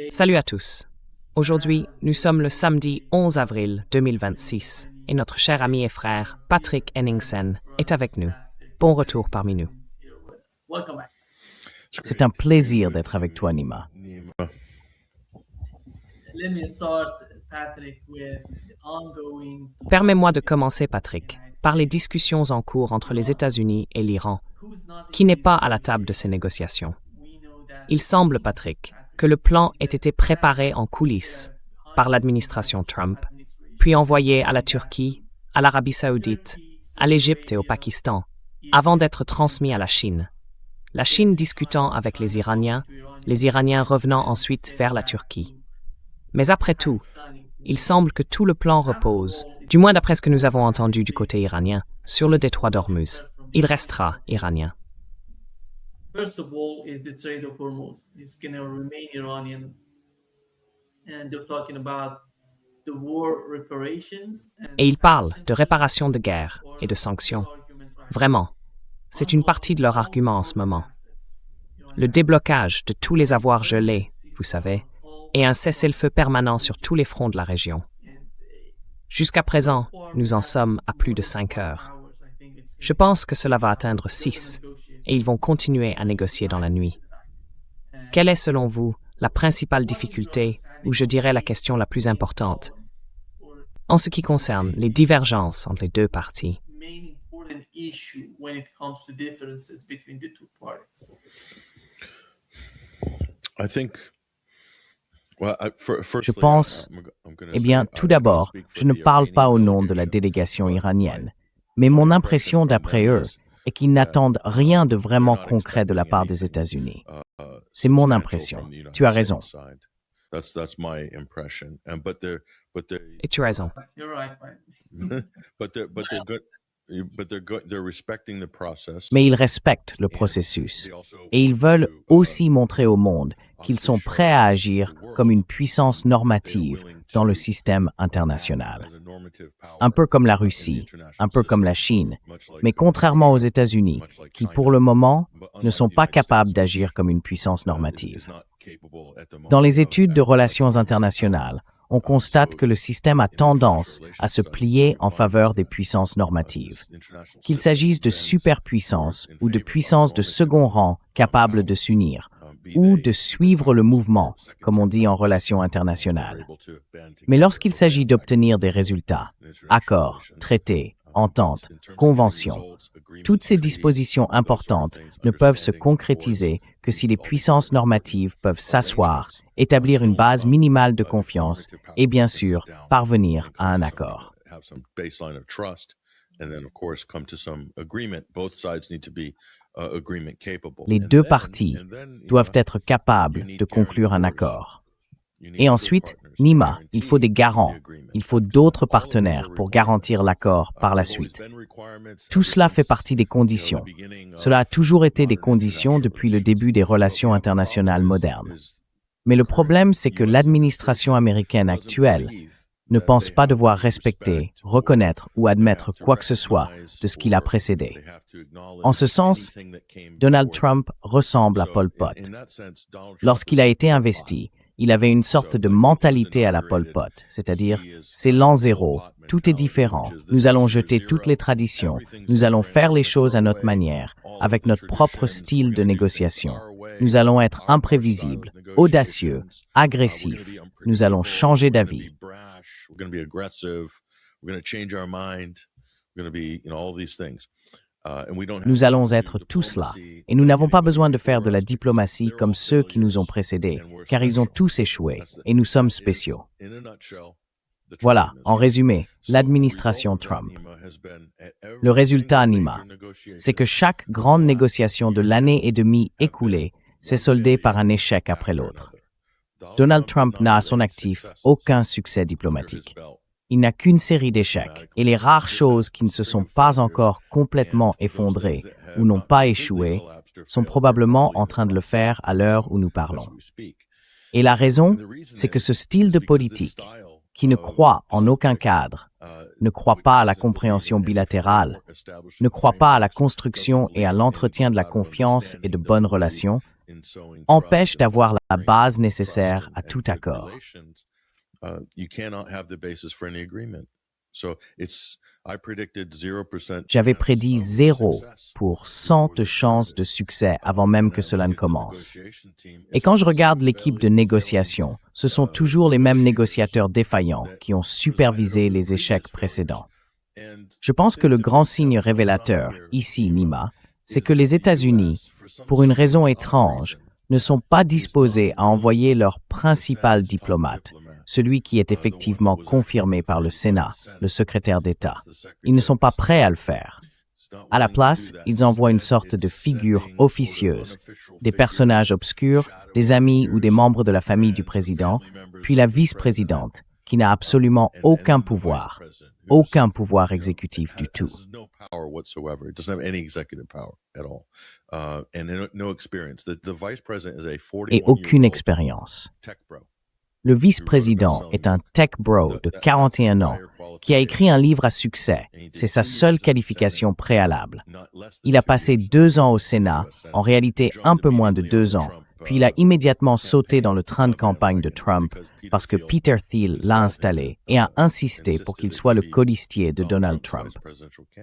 Salut à tous. Aujourd'hui, nous sommes le samedi 11 avril 2026 et notre cher ami et frère Patrick Henningsen est avec nous. Bon retour parmi nous. C'est un plaisir d'être avec toi, Nima. Permets-moi de commencer, Patrick, par les discussions en cours entre les États-Unis et l'Iran. Qui n'est pas à la table de ces négociations? Il semble, Patrick, que le plan ait été préparé en coulisses par l'administration Trump, puis envoyé à la Turquie, à l'Arabie saoudite, à l'Égypte et au Pakistan, avant d'être transmis à la Chine. La Chine discutant avec les Iraniens revenant ensuite vers la Turquie. Mais après tout, il semble que tout le plan repose, du moins d'après ce que nous avons entendu du côté iranien, sur le détroit d'Ormuz. Il restera iranien. First of all is the trade of Hormuz. It's going to remain Iranian. And they're talking about the war reparations. Et ils parlent de réparation de guerre et de sanctions. Vraiment, c'est une partie de leur argument en ce moment. Le déblocage de tous les avoirs gelés, vous savez, et un cessez-le-feu permanent sur tous les fronts de la région. Jusqu'à présent, nous en sommes à plus de 5 heures. Je pense que cela va atteindre 6, et ils vont continuer à négocier dans la nuit. Quelle est, selon vous, la principale difficulté, ou je dirais la question la plus importante, en ce qui concerne les divergences entre les deux parties? Je pense, tout d'abord, je ne parle pas au nom de la délégation iranienne, mais mon impression d'après eux est qu'ils n'attendent rien de vraiment concret de la part des États-Unis. C'est mon impression. Tu as raison. Et tu as raison. Mais ils respectent le processus et ils veulent aussi montrer au monde qu'ils sont prêts à agir comme une puissance normative dans le système international. Un peu comme la Russie, un peu comme la Chine, mais contrairement aux États-Unis, qui pour le moment ne sont pas capables d'agir comme une puissance normative. Dans les études de relations internationales, on constate que le système a tendance à se plier en faveur des puissances normatives. Qu'il s'agisse de superpuissances ou de puissances de second rang capables de s'unir, ou de suivre le mouvement, comme on dit en relations internationales. Mais lorsqu'il s'agit d'obtenir des résultats, accords, traités, ententes, conventions, toutes ces dispositions importantes ne peuvent se concrétiser que si les puissances normatives peuvent s'asseoir, établir une base minimale de confiance et bien sûr parvenir à un accord. Les deux parties doivent être capables de conclure un accord. Et ensuite, Nima, il faut des garants, il faut d'autres partenaires pour garantir l'accord par la suite. Tout cela fait partie des conditions. Cela a toujours été des conditions depuis le début des relations internationales modernes. Mais le problème, c'est que l'administration américaine actuelle ne pense pas devoir respecter, reconnaître ou admettre quoi que ce soit de ce qui l'a précédé. En ce sens, Donald Trump ressemble à Pol Pot. Lorsqu'il a été investi, il avait une sorte de mentalité à la Pol Pot, c'est-à-dire c'est l'an zéro, tout est différent, nous allons jeter toutes les traditions, nous allons faire les choses à notre manière, avec notre propre style de négociation. Nous allons être imprévisibles, audacieux, agressifs, nous allons changer d'avis. Nous allons être tout cela, et nous n'avons pas besoin de faire de la diplomatie comme ceux qui nous ont précédés, car ils ont tous échoué, et nous sommes spéciaux. Voilà, en résumé, l'administration Trump. Le résultat, Nima, c'est que chaque grande négociation de l'année et demie écoulée s'est soldée par un échec après l'autre. Donald Trump n'a à son actif aucun succès diplomatique. Il n'a qu'une série d'échecs, et les rares choses qui ne se sont pas encore complètement effondrées ou n'ont pas échoué sont probablement en train de le faire à l'heure où nous parlons. Et la raison, c'est que ce style de politique, qui ne croit en aucun cadre, ne croit pas à la compréhension bilatérale, ne croit pas à la construction et à l'entretien de la confiance et de bonnes relations, empêche d'avoir la base nécessaire à tout accord. J'avais prédit 0 pour 100 de chances de succès avant même que cela ne commence. Et quand je regarde l'équipe de négociation, ce sont toujours les mêmes négociateurs défaillants qui ont supervisé les échecs précédents. Je pense que le grand signe révélateur, ici, Nima, c'est que les États-Unis, pour une raison étrange, ne sont pas disposés à envoyer leur principal diplomate, celui qui est effectivement confirmé par le Sénat, le secrétaire d'État. Ils ne sont pas prêts à le faire. À la place, ils envoient une sorte de figure officieuse, des personnages obscurs, des amis ou des membres de la famille du président, puis la vice-présidente, qui n'a absolument aucun pouvoir exécutif du tout. Et aucune expérience. Le vice-président est un tech bro de 41 ans qui a écrit un livre à succès. C'est sa seule qualification préalable. Il a passé 2 ans au Sénat, en réalité un peu moins de 2 ans, puis il a immédiatement sauté dans le train de campagne de Trump parce que Peter Thiel l'a installé et a insisté pour qu'il soit le colistier de Donald Trump.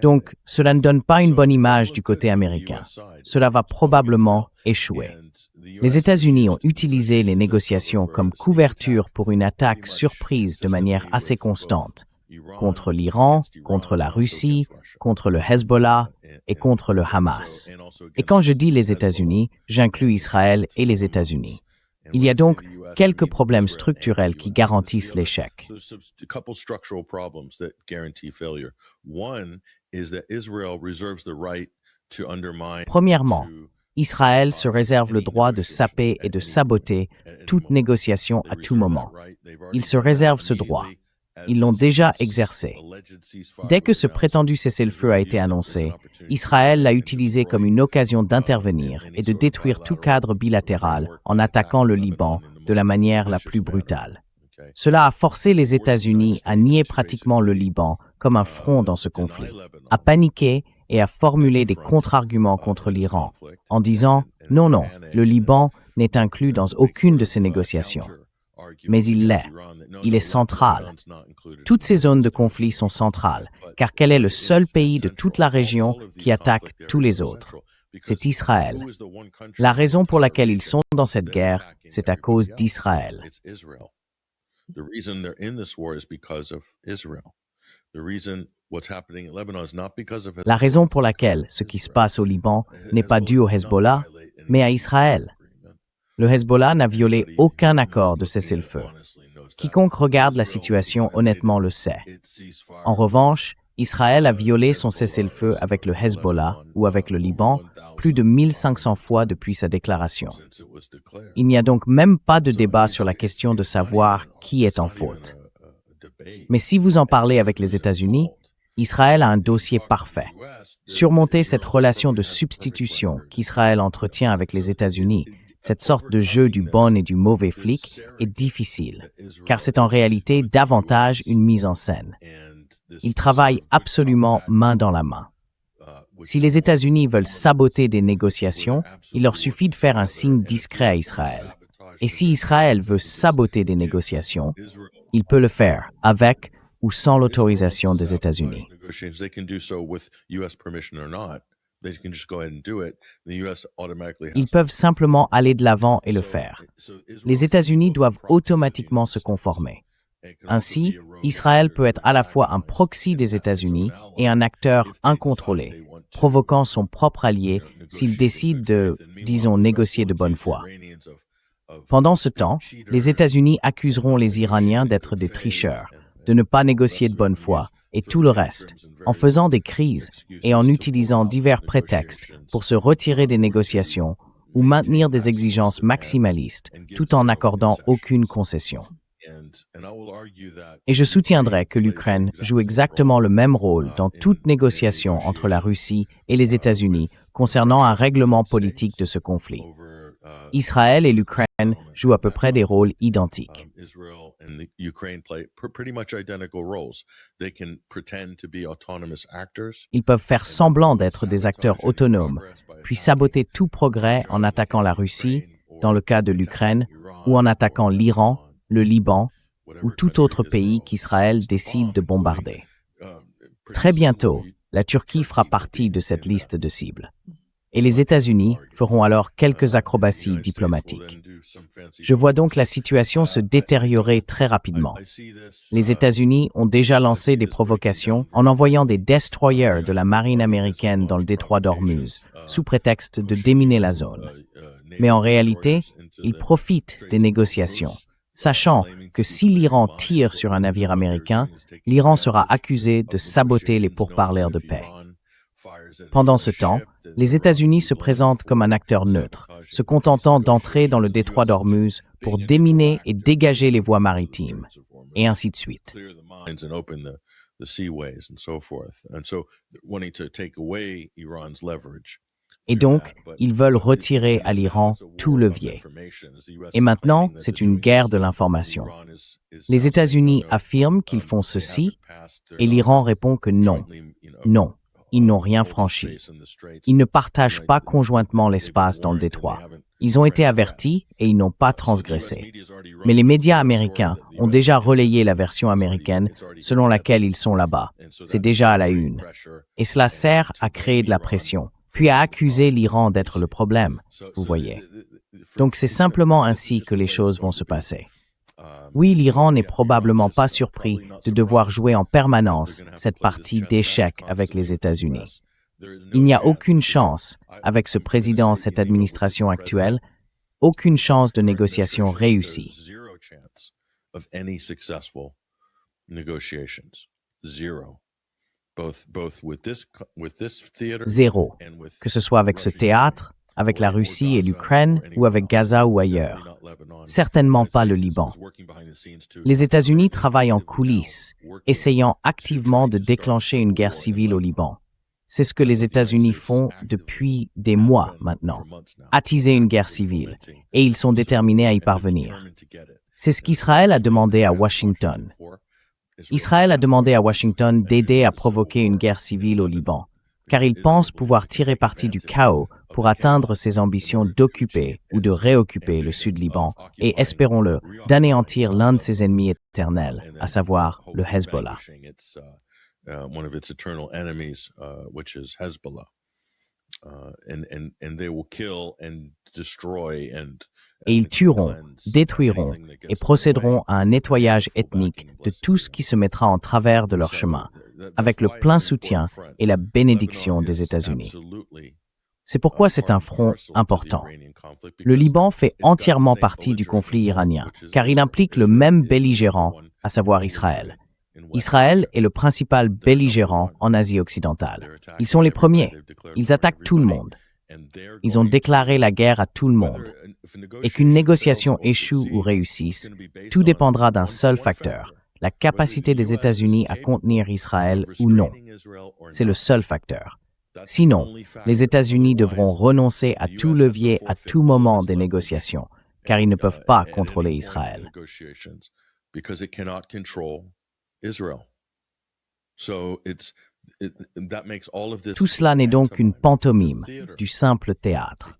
Donc, cela ne donne pas une bonne image du côté américain. Cela va probablement échouer. Les États-Unis ont utilisé les négociations comme couverture pour une attaque surprise de manière assez constante, contre l'Iran, contre la Russie, contre le Hezbollah et contre le Hamas. Et quand je dis les États-Unis, j'inclus Israël et les États-Unis. Il y a donc quelques problèmes structurels qui garantissent l'échec. Premièrement, Israël se réserve le droit de saper et de saboter toute négociation à tout moment. Il se réserve ce droit. Ils l'ont déjà exercé. Dès que ce prétendu cessez-le-feu a été annoncé, Israël l'a utilisé comme une occasion d'intervenir et de détruire tout cadre bilatéral en attaquant le Liban de la manière la plus brutale. Cela a forcé les États-Unis à nier pratiquement le Liban comme un front dans ce conflit, à paniquer et à formuler des contre-arguments contre l'Iran, en disant « Non, non, le Liban n'est inclus dans aucune de ces négociations. » Mais il l'est. Il est central. Toutes ces zones de conflit sont centrales, car quel est le seul pays de toute la région qui attaque tous les autres? C'est Israël. La raison pour laquelle ils sont dans cette guerre, c'est à cause d'Israël. La raison pour laquelle ce qui se passe au Liban n'est pas dû au Hezbollah, mais à Israël. Le Hezbollah n'a violé aucun accord de cessez-le-feu. Quiconque regarde la situation honnêtement le sait. En revanche, Israël a violé son cessez-le-feu avec le Hezbollah ou avec le Liban plus de 1500 fois depuis sa déclaration. Il n'y a donc même pas de débat sur la question de savoir qui est en faute. Mais si vous en parlez avec les États-Unis, Israël a un dossier parfait. Surmonter cette relation de substitution qu'Israël entretient avec les États-Unis, cette sorte de jeu du bon et du mauvais flic, est difficile, car c'est en réalité davantage une mise en scène. Ils travaillent absolument main dans la main. Si les États-Unis veulent saboter des négociations, il leur suffit de faire un signe discret à Israël. Et si Israël veut saboter des négociations, il peut le faire avec ou sans l'autorisation des États-Unis. Ils peuvent simplement aller de l'avant et le faire. Les États-Unis doivent automatiquement se conformer. Ainsi, Israël peut être à la fois un proxy des États-Unis et un acteur incontrôlé, provoquant son propre allié s'il décide de, disons, négocier de bonne foi. Pendant ce temps, les États-Unis accuseront les Iraniens d'être des tricheurs, de ne pas négocier de bonne foi, et tout le reste, en faisant des crises et en utilisant divers prétextes pour se retirer des négociations ou maintenir des exigences maximalistes tout en n'accordant aucune concession. Et je soutiendrai que l'Ukraine joue exactement le même rôle dans toute négociation entre la Russie et les États-Unis concernant un règlement politique de ce conflit. Israël et l'Ukraine jouent à peu près des rôles identiques. Ils peuvent faire semblant d'être des acteurs autonomes, puis saboter tout progrès en attaquant la Russie, dans le cas de l'Ukraine, ou en attaquant l'Iran, le Liban, ou tout autre pays qu'Israël décide de bombarder. Très bientôt, la Turquie fera partie de cette liste de cibles. Et les États-Unis feront alors quelques acrobaties diplomatiques. Je vois donc la situation se détériorer très rapidement. Les États-Unis ont déjà lancé des provocations en envoyant des destroyers de la marine américaine dans le détroit d'Ormuz, sous prétexte de déminer la zone. Mais en réalité, ils profitent des négociations, sachant que si l'Iran tire sur un navire américain, l'Iran sera accusé de saboter les pourparlers de paix. Pendant ce temps, les États-Unis se présentent comme un acteur neutre, se contentant d'entrer dans le détroit d'Ormuz pour déminer et dégager les voies maritimes, et ainsi de suite. Et donc, ils veulent retirer à l'Iran tout levier. Et maintenant, c'est une guerre de l'information. Les États-Unis affirment qu'ils font ceci, et l'Iran répond que non. Non, ils n'ont rien franchi. Ils ne partagent pas conjointement l'espace dans le détroit. Ils ont été avertis et ils n'ont pas transgressé. Mais les médias américains ont déjà relayé la version américaine selon laquelle ils sont là-bas. C'est déjà à la une. Et cela sert à créer de la pression, puis à accuser l'Iran d'être le problème, vous voyez. Donc c'est simplement ainsi que les choses vont se passer. Oui, l'Iran n'est probablement pas surpris de devoir jouer en permanence cette partie d'échec avec les États-Unis. Il n'y a aucune chance, avec ce président, cette administration actuelle, aucune chance de négociation réussie. Zéro. Que ce soit avec ce théâtre, avec la Russie et l'Ukraine, ou avec Gaza ou ailleurs. Certainement pas le Liban. Les États-Unis travaillent en coulisses, essayant activement de déclencher une guerre civile au Liban. C'est ce que les États-Unis font depuis des mois maintenant, attiser une guerre civile, et ils sont déterminés à y parvenir. C'est ce qu'Israël a demandé à Washington. Israël a demandé à Washington d'aider à provoquer une guerre civile au Liban, car il pense pouvoir tirer parti du chaos pour atteindre ses ambitions d'occuper ou de réoccuper le Sud-Liban et, espérons-le, d'anéantir l'un de ses ennemis éternels, à savoir le Hezbollah. Et ils tueront, détruiront et procéderont à un nettoyage ethnique de tout ce qui se mettra en travers de leur chemin, avec le plein soutien et la bénédiction des États-Unis. C'est pourquoi c'est un front important. Le Liban fait entièrement partie du conflit iranien, car il implique le même belligérant, à savoir Israël. Israël est le principal belligérant en Asie occidentale. Ils sont les premiers. Ils attaquent tout le monde. Ils ont déclaré la guerre à tout le monde. Et qu'une négociation échoue ou réussisse, tout dépendra d'un seul facteur, la capacité des États-Unis à contenir Israël ou non. C'est le seul facteur. Sinon, les États-Unis devront renoncer à tout levier à tout moment des négociations, car ils ne peuvent pas contrôler Israël. Tout cela n'est donc qu'une pantomime, du simple théâtre.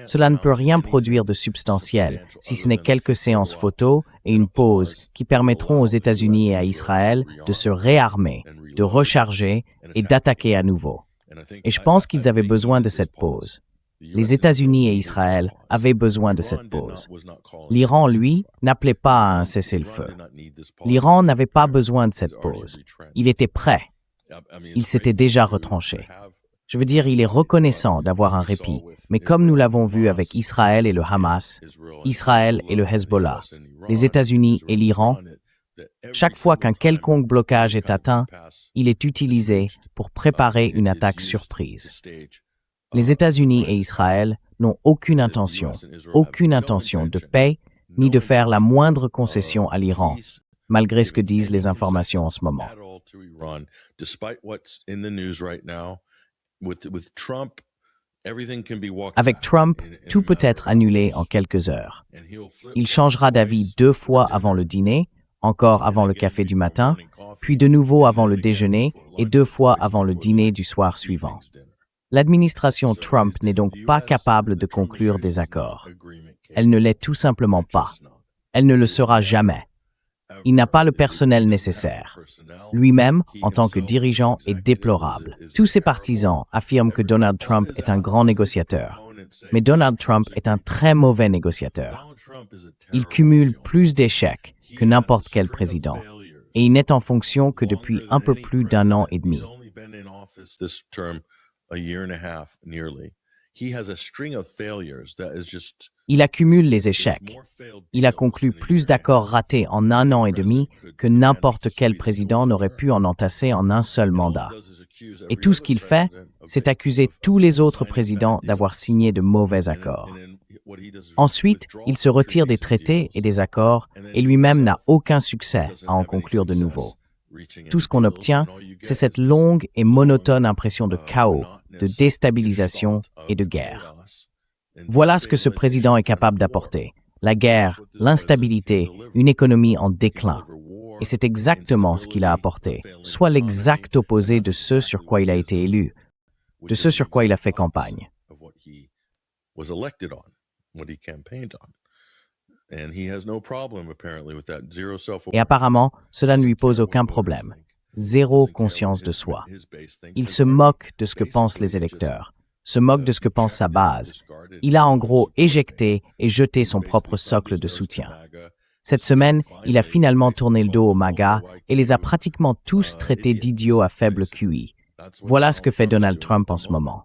Cela ne peut rien produire de substantiel, si ce n'est quelques séances photos et une pause qui permettront aux États-Unis et à Israël de se réarmer, de recharger et d'attaquer à nouveau. Et je pense qu'ils avaient besoin de cette pause. Les États-Unis et Israël avaient besoin de cette pause. L'Iran, lui, n'appelait pas à un cessez-le-feu. L'Iran n'avait pas besoin de cette pause. Il était prêt. Il s'était déjà retranché. Je veux dire, il est reconnaissant d'avoir un répit, mais comme nous l'avons vu avec Israël et le Hamas, Israël et le Hezbollah, les États-Unis et l'Iran, chaque fois qu'un quelconque blocage est atteint, il est utilisé pour préparer une attaque surprise. Les États-Unis et Israël n'ont aucune intention de paix, ni de faire la moindre concession à l'Iran, malgré ce que disent les informations en ce moment. Avec Trump, tout peut être annulé en quelques heures. Il changera d'avis 2 fois avant le dîner, encore avant le café du matin, puis de nouveau avant le déjeuner et 2 fois avant le dîner du soir suivant. L'administration Trump n'est donc pas capable de conclure des accords. Elle ne l'est tout simplement pas. Elle ne le sera jamais. Il n'a pas le personnel nécessaire. Lui-même, en tant que dirigeant, est déplorable. Tous ses partisans affirment que Donald Trump est un grand négociateur. Mais Donald Trump est un très mauvais négociateur. Il cumule plus d'échecs que n'importe quel président. Et il n'est en fonction que depuis un peu plus d'un an et demi. Il accumule les échecs. Il a conclu plus d'accords ratés en un an et demi que n'importe quel président n'aurait pu en entasser en un seul mandat. Et tout ce qu'il fait, c'est accuser tous les autres présidents d'avoir signé de mauvais accords. Ensuite, il se retire des traités et des accords et lui-même n'a aucun succès à en conclure de nouveaux. Tout ce qu'on obtient, c'est cette longue et monotone impression de chaos, de déstabilisation et de guerre. Voilà ce que ce président est capable d'apporter. La guerre, l'instabilité, une économie en déclin. Et c'est exactement ce qu'il a apporté, soit l'exact opposé de ce sur quoi il a été élu, de ce sur quoi il a fait campagne. Et apparemment, cela ne lui pose aucun problème. Zéro conscience de soi. Il se moque de ce que pensent les électeurs, se moque de ce que pense sa base. Il a en gros éjecté et jeté son propre socle de soutien. Cette semaine, il a finalement tourné le dos aux MAGA et les a pratiquement tous traités d'idiots à faible QI. Voilà ce que fait Donald Trump en ce moment.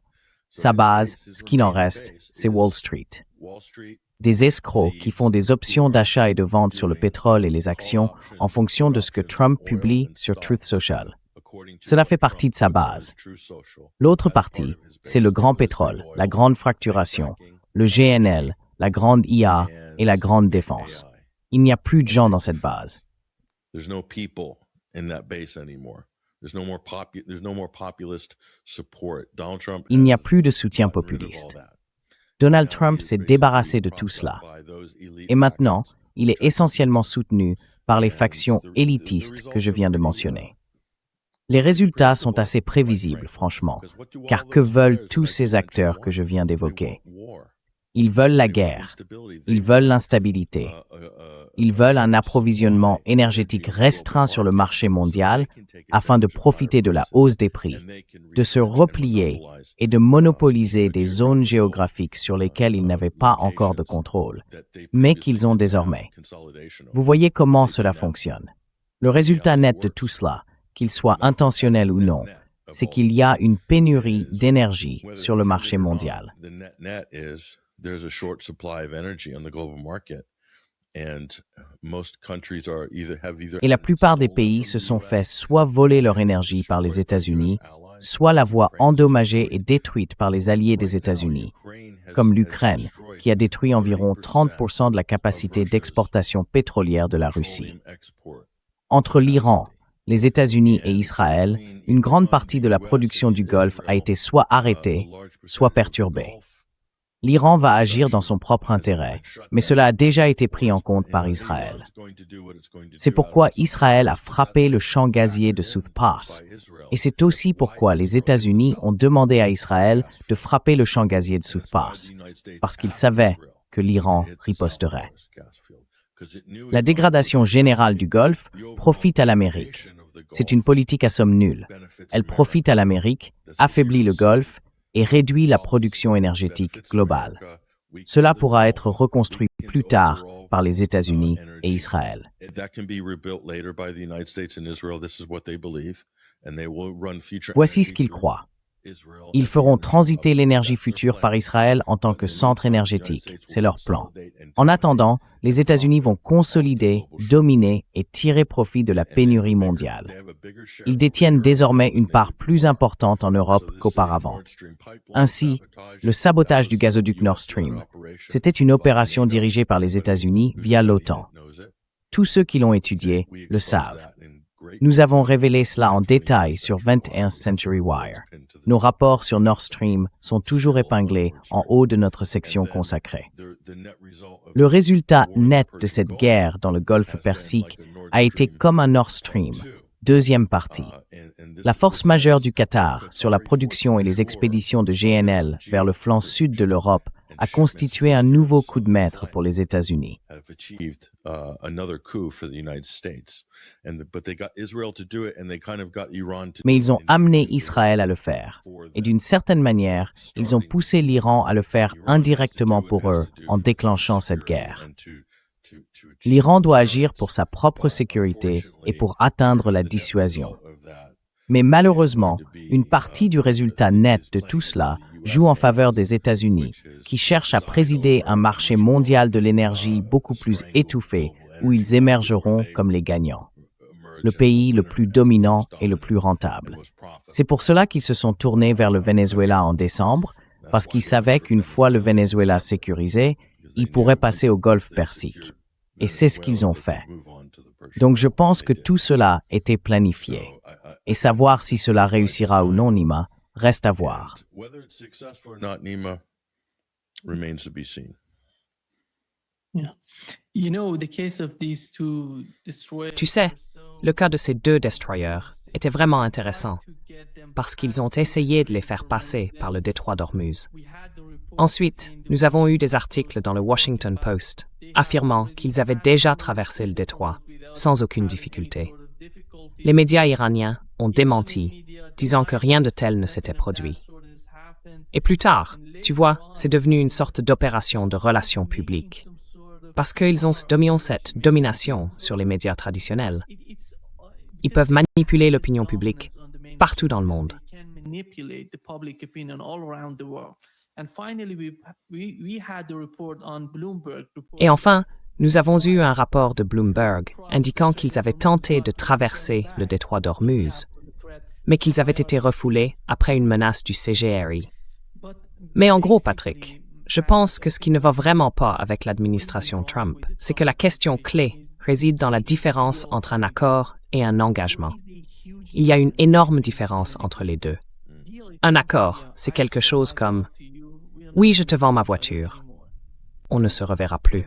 Sa base, ce qu'il en reste, c'est Wall Street. Des escrocs qui font des options d'achat et de vente sur le pétrole et les actions en fonction de ce que Trump publie sur Truth Social. Cela fait partie de sa base. L'autre partie, c'est le grand pétrole, la grande fracturation, le GNL, la grande IA et la grande défense. Il n'y a plus de gens dans cette base. Il n'y a plus de soutien populiste. Donald Trump s'est débarrassé de tout cela. Et maintenant, il est essentiellement soutenu par les factions élitistes que je viens de mentionner. Les résultats sont assez prévisibles, franchement, car que veulent tous ces acteurs que je viens d'évoquer? Ils veulent la guerre, ils veulent l'instabilité, ils veulent un approvisionnement énergétique restreint sur le marché mondial afin de profiter de la hausse des prix, de se replier et de monopoliser des zones géographiques sur lesquelles ils n'avaient pas encore de contrôle, mais qu'ils ont désormais. Vous voyez comment cela fonctionne. Le résultat net de tout cela, qu'il soit intentionnel ou non, c'est qu'il y a une pénurie d'énergie sur le marché mondial. Et la plupart des pays se sont fait soit voler leur énergie par les États-Unis, soit la voient endommagée et détruite par les alliés des États-Unis, comme l'Ukraine, qui a détruit environ 30% de la capacité d'exportation pétrolière de la Russie. Entre l'Iran, les États-Unis et Israël, une grande partie de la production du Golfe a été soit arrêtée, soit perturbée. L'Iran va agir dans son propre intérêt, mais cela a déjà été pris en compte par Israël. C'est pourquoi Israël a frappé le champ gazier de South Pass, et c'est aussi pourquoi les États-Unis ont demandé à Israël de frapper le champ gazier de South Pass, parce qu'ils savaient que l'Iran riposterait. La dégradation générale du Golfe profite à l'Amérique. C'est une politique à somme nulle. Elle profite à l'Amérique, affaiblit le Golfe et réduit la production énergétique globale. Cela pourra être reconstruit plus tard par les États-Unis et Israël. Voici ce qu'ils croient. Ils feront transiter l'énergie future par Israël en tant que centre énergétique. C'est leur plan. En attendant, les États-Unis vont consolider, dominer et tirer profit de la pénurie mondiale. Ils détiennent désormais une part plus importante en Europe qu'auparavant. Ainsi, le sabotage du gazoduc Nord Stream, c'était une opération dirigée par les États-Unis via l'OTAN. Tous ceux qui l'ont étudié le savent. Nous avons révélé cela en détail sur 21st Century Wire. Nos rapports sur Nord Stream sont toujours épinglés en haut de notre section consacrée. Le résultat net de cette guerre dans le Golfe Persique a été comme un Nord Stream, deuxième partie. La force majeure du Qatar sur la production et les expéditions de GNL vers le flanc sud de l'Europe a constitué un nouveau coup de maître pour les États-Unis. Mais ils ont amené Israël à le faire. Et d'une certaine manière, ils ont poussé l'Iran à le faire indirectement pour eux en déclenchant cette guerre. L'Iran doit agir pour sa propre sécurité et pour atteindre la dissuasion. Mais malheureusement, une partie du résultat net de tout cela joue en faveur des États-Unis, qui cherchent à présider un marché mondial de l'énergie beaucoup plus étouffé, où ils émergeront comme les gagnants. Le pays le plus dominant et le plus rentable. C'est pour cela qu'ils se sont tournés vers le Venezuela en décembre, parce qu'ils savaient qu'une fois le Venezuela sécurisé, ils pourraient passer au Golfe Persique. Et c'est ce qu'ils ont fait. Donc je pense que tout cela était planifié. Et savoir si cela réussira ou non, Nima, reste à voir. Tu sais, le cas de ces deux destroyers était vraiment intéressant parce qu'ils ont essayé de les faire passer par le détroit d'Ormuz. Ensuite, nous avons eu des articles dans le Washington Post affirmant qu'ils avaient déjà traversé le détroit sans aucune difficulté. Les médias iraniens ont démenti, disant que rien de tel ne s'était produit. Et plus tard, tu vois, c'est devenu une sorte d'opération de relations publiques. Parce qu'ils ont cette domination sur les médias traditionnels. Ils peuvent manipuler l'opinion publique partout dans le monde. Et enfin, nous avons eu un rapport de Bloomberg indiquant qu'ils avaient tenté de traverser le détroit d'Ormuz, mais qu'ils avaient été refoulés après une menace du CGRI. Mais en gros, Patrick, je pense que ce qui ne va vraiment pas avec l'administration Trump, c'est que la question clé réside dans la différence entre un accord et un engagement. Il y a une énorme différence entre les deux. Un accord, c'est quelque chose comme « Oui, je te vends ma voiture. On ne se reverra plus. »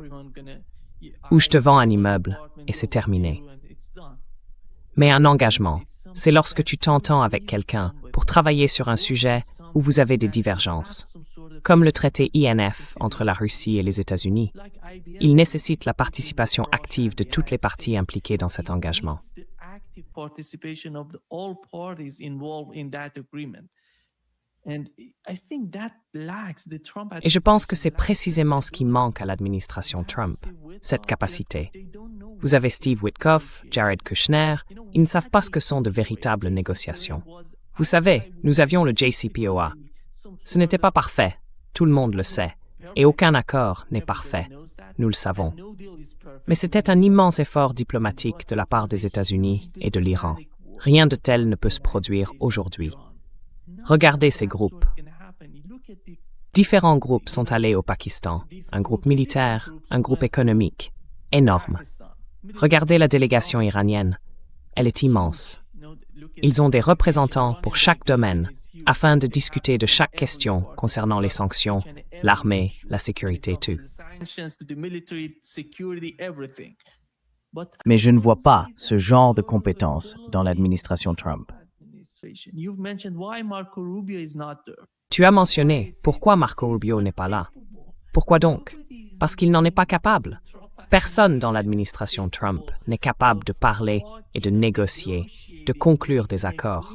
Ou « Je te vends un immeuble et c'est terminé. » Mais un engagement, c'est lorsque tu t'entends avec quelqu'un pour travailler sur un sujet où vous avez des divergences. Comme le traité INF entre la Russie et les États-Unis, il nécessite la participation active de toutes les parties impliquées dans cet engagement. Et je pense que c'est précisément ce qui manque à l'administration Trump, cette capacité. Vous avez Steve Witkoff, Jared Kushner, ils ne savent pas ce que sont de véritables négociations. Vous savez, nous avions le JCPOA. Ce n'était pas parfait, tout le monde le sait, et aucun accord n'est parfait, nous le savons. Mais c'était un immense effort diplomatique de la part des États-Unis et de l'Iran. Rien de tel ne peut se produire aujourd'hui. Regardez ces groupes. Différents groupes sont allés au Pakistan, un groupe militaire, un groupe économique, énorme. Regardez la délégation iranienne, elle est immense. Ils ont des représentants pour chaque domaine, afin de discuter de chaque question concernant les sanctions, l'armée, la sécurité, tout. Mais je ne vois pas ce genre de compétences dans l'administration Trump. Tu as mentionné pourquoi Marco Rubio n'est pas là. Pourquoi donc? Parce qu'il n'en est pas capable. Personne dans l'administration Trump n'est capable de parler et de négocier, de conclure des accords.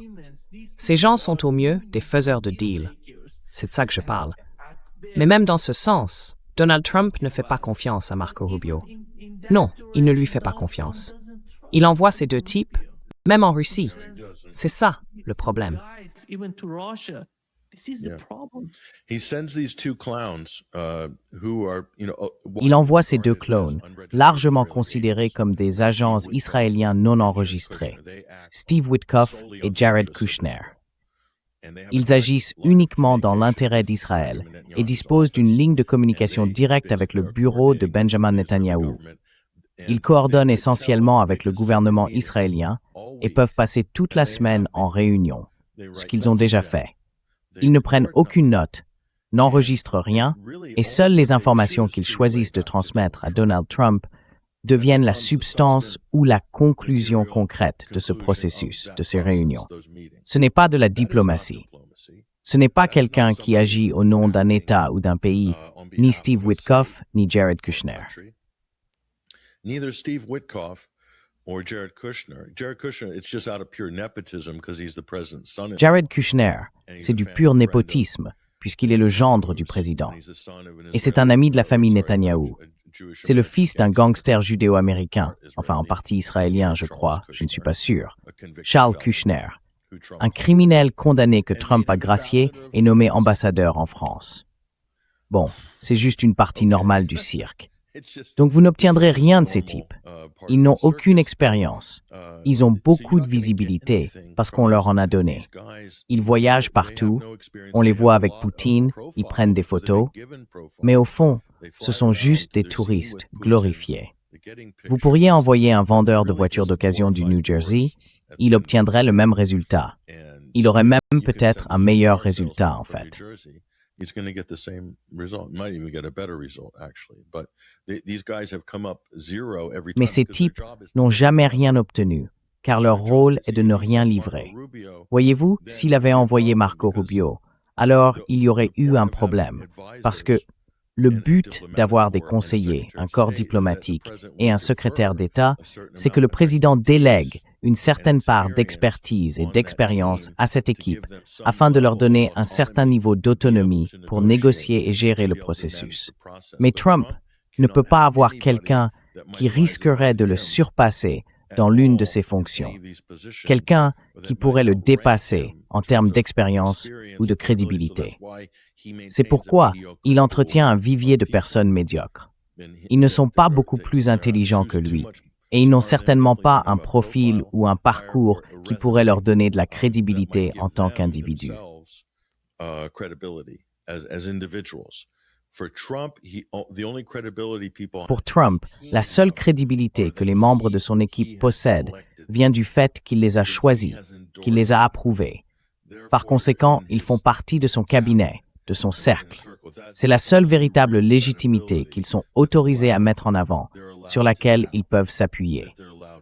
Ces gens sont au mieux des faiseurs de deals. C'est de ça que je parle. Mais même dans ce sens, Donald Trump ne fait pas confiance à Marco Rubio. Non, il ne lui fait pas confiance. Il envoie ces deux types, même en Russie. C'est ça, le problème. Il envoie ces deux clones, largement considérés comme des agents israéliens non enregistrés, Steve Witkoff et Jared Kushner. Ils agissent uniquement dans l'intérêt d'Israël et disposent d'une ligne de communication directe avec le bureau de Benjamin Netanyahou. Ils coordonnent essentiellement avec le gouvernement israélien et peuvent passer toute la semaine en réunion, ce qu'ils ont déjà fait. Ils ne prennent aucune note, n'enregistrent rien, et seules les informations qu'ils choisissent de transmettre à Donald Trump deviennent la substance ou la conclusion concrète de ce processus, de ces réunions. Ce n'est pas de la diplomatie. Ce n'est pas quelqu'un qui agit au nom d'un État ou d'un pays, ni Steve Witkoff, ni Jared Kushner. Neither Steve Witkoff or Jared Kushner. Jared Kushner, it's just out of pure nepotism because he's the president's son. Jared Kushner, c'est du pur népotisme, puisqu'il est le gendre du président. Et c'est un ami de la famille Netanyahou. C'est le fils d'un gangster judéo-américain, enfin en partie israélien, je crois, je ne suis pas sûr, Charles Kushner, un criminel condamné que Trump a gracié et nommé ambassadeur en France. Bon, c'est juste une partie normale du cirque. Donc vous n'obtiendrez rien de ces types. Ils n'ont aucune expérience. Ils ont beaucoup de visibilité parce qu'on leur en a donné. Ils voyagent partout, on les voit avec Poutine, ils prennent des photos, mais au fond, ce sont juste des touristes glorifiés. Vous pourriez envoyer un vendeur de voitures d'occasion du New Jersey, il obtiendrait le même résultat. Il aurait même peut-être un meilleur résultat en fait. He's going to get the same result. Might even get a better result, actually. But these guys have come up zero every time. Mais ces types n'ont jamais rien obtenu, car leur rôle est de ne rien livrer. Voyez-vous, s'il avait envoyé Marco Rubio, alors il y aurait eu un problème, parce que le but d'avoir des conseillers, un corps diplomatique et un secrétaire d'État, c'est que le président délègue une certaine part d'expertise et d'expérience à cette équipe afin de leur donner un certain niveau d'autonomie pour négocier et gérer le processus. Mais Trump ne peut pas avoir quelqu'un qui risquerait de le surpasser dans l'une de ses fonctions, quelqu'un qui pourrait le dépasser en termes d'expérience ou de crédibilité. C'est pourquoi il entretient un vivier de personnes médiocres. Ils ne sont pas beaucoup plus intelligents que lui, et ils n'ont certainement pas un profil ou un parcours qui pourrait leur donner de la crédibilité en tant qu'individus. Pour Trump, la seule crédibilité que les membres de son équipe possèdent vient du fait qu'il les a choisis, qu'il les a approuvés. Par conséquent, ils font partie de son cabinet, de son cercle. C'est la seule véritable légitimité qu'ils sont autorisés à mettre en avant, sur laquelle ils peuvent s'appuyer.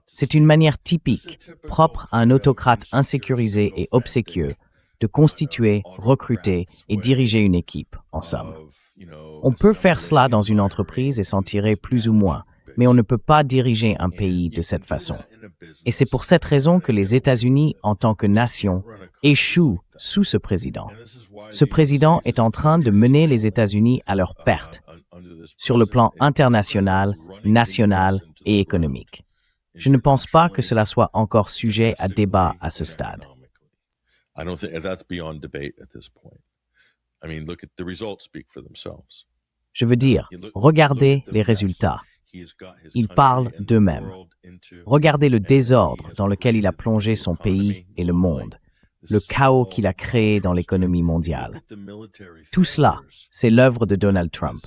C'est une manière typique, propre à un autocrate insécurisé et obséquieux, de constituer, recruter et diriger une équipe, en somme. On peut faire cela dans une entreprise et s'en tirer plus ou moins, mais on ne peut pas diriger un pays de cette façon. Et c'est pour cette raison que les États-Unis, en tant que nation, échouent sous ce président. Ce président est en train de mener les États-Unis à leur perte, sur le plan international, national et économique. Je ne pense pas que cela soit encore sujet à débat à ce stade. Je veux dire, regardez les résultats. Ils parlent d'eux-mêmes. Regardez le désordre dans lequel il a plongé son pays et le monde, le chaos qu'il a créé dans l'économie mondiale. Tout cela, c'est l'œuvre de Donald Trump.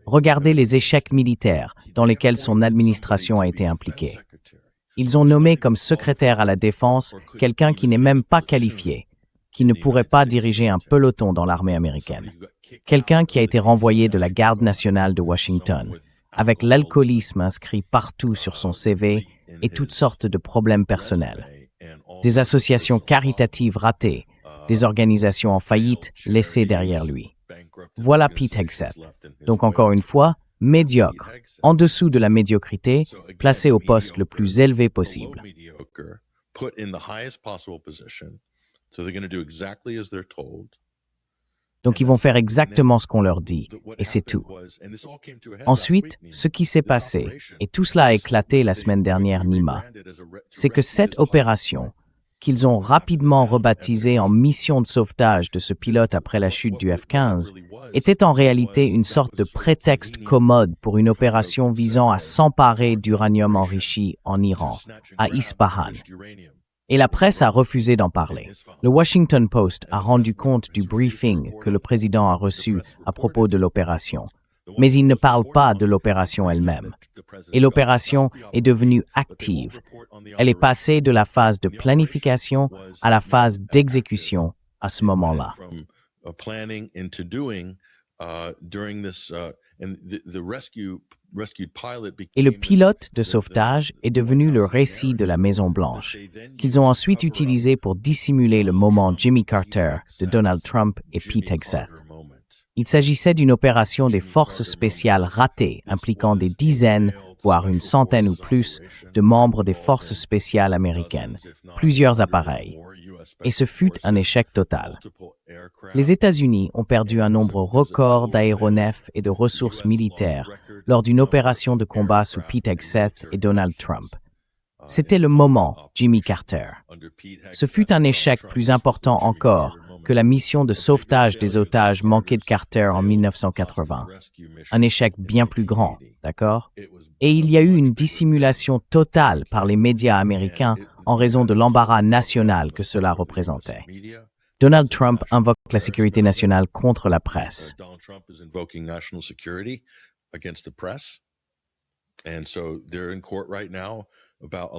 Regardez les échecs militaires dans lesquels son administration a été impliquée. Ils ont nommé comme secrétaire à la défense quelqu'un qui n'est même pas qualifié, qui ne pourrait pas diriger un peloton dans l'armée américaine. Quelqu'un qui a été renvoyé de la Garde nationale de Washington, avec l'alcoolisme inscrit partout sur son CV et toutes sortes de problèmes personnels. Des associations caritatives ratées, des organisations en faillite laissées derrière lui. Voilà Pete Hegseth. Donc encore une fois, médiocre, en dessous de la médiocrité, placé au poste le plus élevé possible. Donc ils vont faire exactement ce qu'on leur dit, et c'est tout. Ensuite, ce qui s'est passé, et tout cela a éclaté la semaine dernière, Nima, c'est que cette opération, qu'ils ont rapidement rebaptisée en mission de sauvetage de ce pilote après la chute du F-15, était en réalité une sorte de prétexte commode pour une opération visant à s'emparer d'uranium enrichi en Iran, à Ispahan. Et la presse a refusé d'en parler. Le Washington Post a rendu compte du briefing que le président a reçu à propos de l'opération. Mais il ne parle pas de l'opération elle-même. Et l'opération est devenue active. Elle est passée de la phase de planification à la phase d'exécution à ce moment-là. Et le pilote de sauvetage est devenu le récit de la Maison-Blanche, qu'ils ont ensuite utilisé pour dissimuler le moment Jimmy Carter de Donald Trump et Pete Hegseth. Il s'agissait d'une opération des forces spéciales ratée impliquant des dizaines, voire une centaine ou plus, de membres des forces spéciales américaines, plusieurs appareils. Et ce fut un échec total. Les États-Unis ont perdu un nombre record d'aéronefs et de ressources militaires lors d'une opération de combat sous Pete Hegseth et Donald Trump. C'était le moment Jimmy Carter. Ce fut un échec plus important encore que la mission de sauvetage des otages manqués de Carter en 1980. Un échec bien plus grand, d'accord? Et il y a eu une dissimulation totale par les médias américains en raison de l'embarras national que cela représentait. Donald Trump invoque la sécurité nationale contre la presse.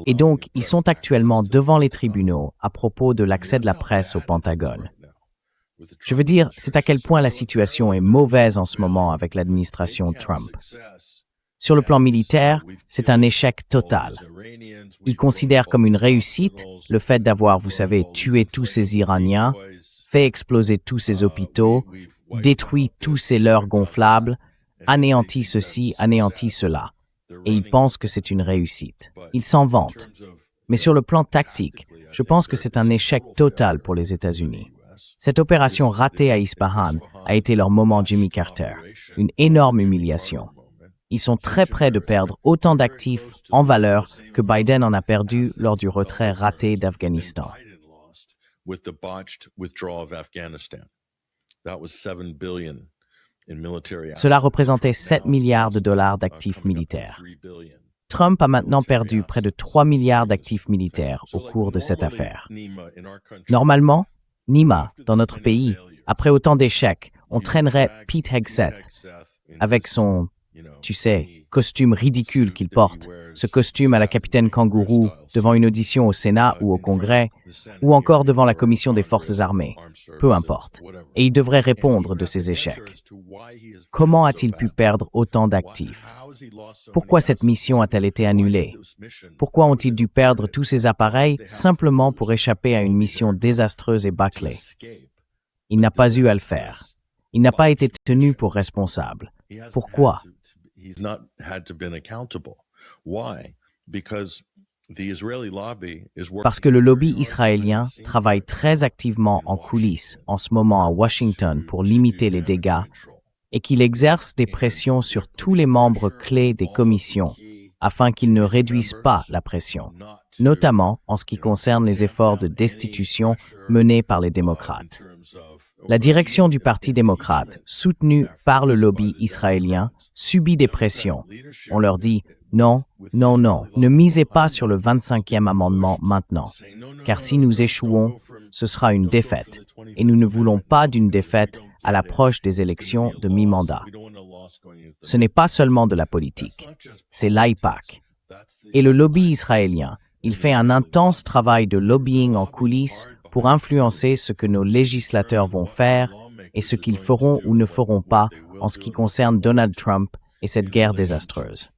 Et donc, ils sont actuellement devant les tribunaux à propos de l'accès de la presse au Pentagone. Je veux dire, c'est à quel point la situation est mauvaise en ce moment avec l'administration Trump. Sur le plan militaire, c'est un échec total. Ils considèrent comme une réussite le fait d'avoir, vous savez, tué tous ces Iraniens, fait exploser tous ces hôpitaux, détruit tous ces leurres gonflables, anéanti ceci, anéanti cela. Et ils pensent que c'est une réussite. Ils s'en vantent. Mais sur le plan tactique, je pense que c'est un échec total pour les États-Unis. Cette opération ratée à Ispahan a été leur moment Jimmy Carter, une énorme humiliation. Ils sont très près de perdre autant d'actifs en valeur que Biden en a perdu lors du retrait raté d'Afghanistan. Cela représentait 7 milliards de dollars d'actifs militaires. Trump a maintenant perdu près de 3 milliards d'actifs militaires au cours de cette affaire. Normalement, Nima, dans notre pays, après autant d'échecs, on traînerait Pete Hegseth avec son, tu sais, costume ridicule qu'il porte, ce costume à la capitaine Kangourou devant une audition au Sénat ou au Congrès, ou encore devant la Commission des Forces armées, peu importe. Et il devrait répondre de ses échecs. Comment a-t-il pu perdre autant d'actifs? Pourquoi cette mission a-t-elle été annulée? Pourquoi ont-ils dû perdre tous ces appareils simplement pour échapper à une mission désastreuse et bâclée? Il n'a pas eu à le faire. Il n'a pas été tenu pour responsable. Pourquoi? Parce que le lobby israélien travaille très activement en coulisses en ce moment à Washington pour limiter les dégâts et qu'il exerce des pressions sur tous les membres clés des commissions afin qu'ils ne réduisent pas la pression, notamment en ce qui concerne les efforts de destitution menés par les démocrates. La direction du Parti démocrate, soutenue par le lobby israélien, subit des pressions. On leur dit « Non, non, non, ne misez pas sur le 25e amendement maintenant, car si nous échouons, ce sera une défaite, et nous ne voulons pas d'une défaite à l'approche des élections de mi-mandat. » Ce n'est pas seulement de la politique, c'est l'AIPAC. Et le lobby israélien, il fait un intense travail de lobbying en coulisses pour influencer ce que nos législateurs vont faire et ce qu'ils feront ou ne feront pas en ce qui concerne Donald Trump et cette guerre désastreuse.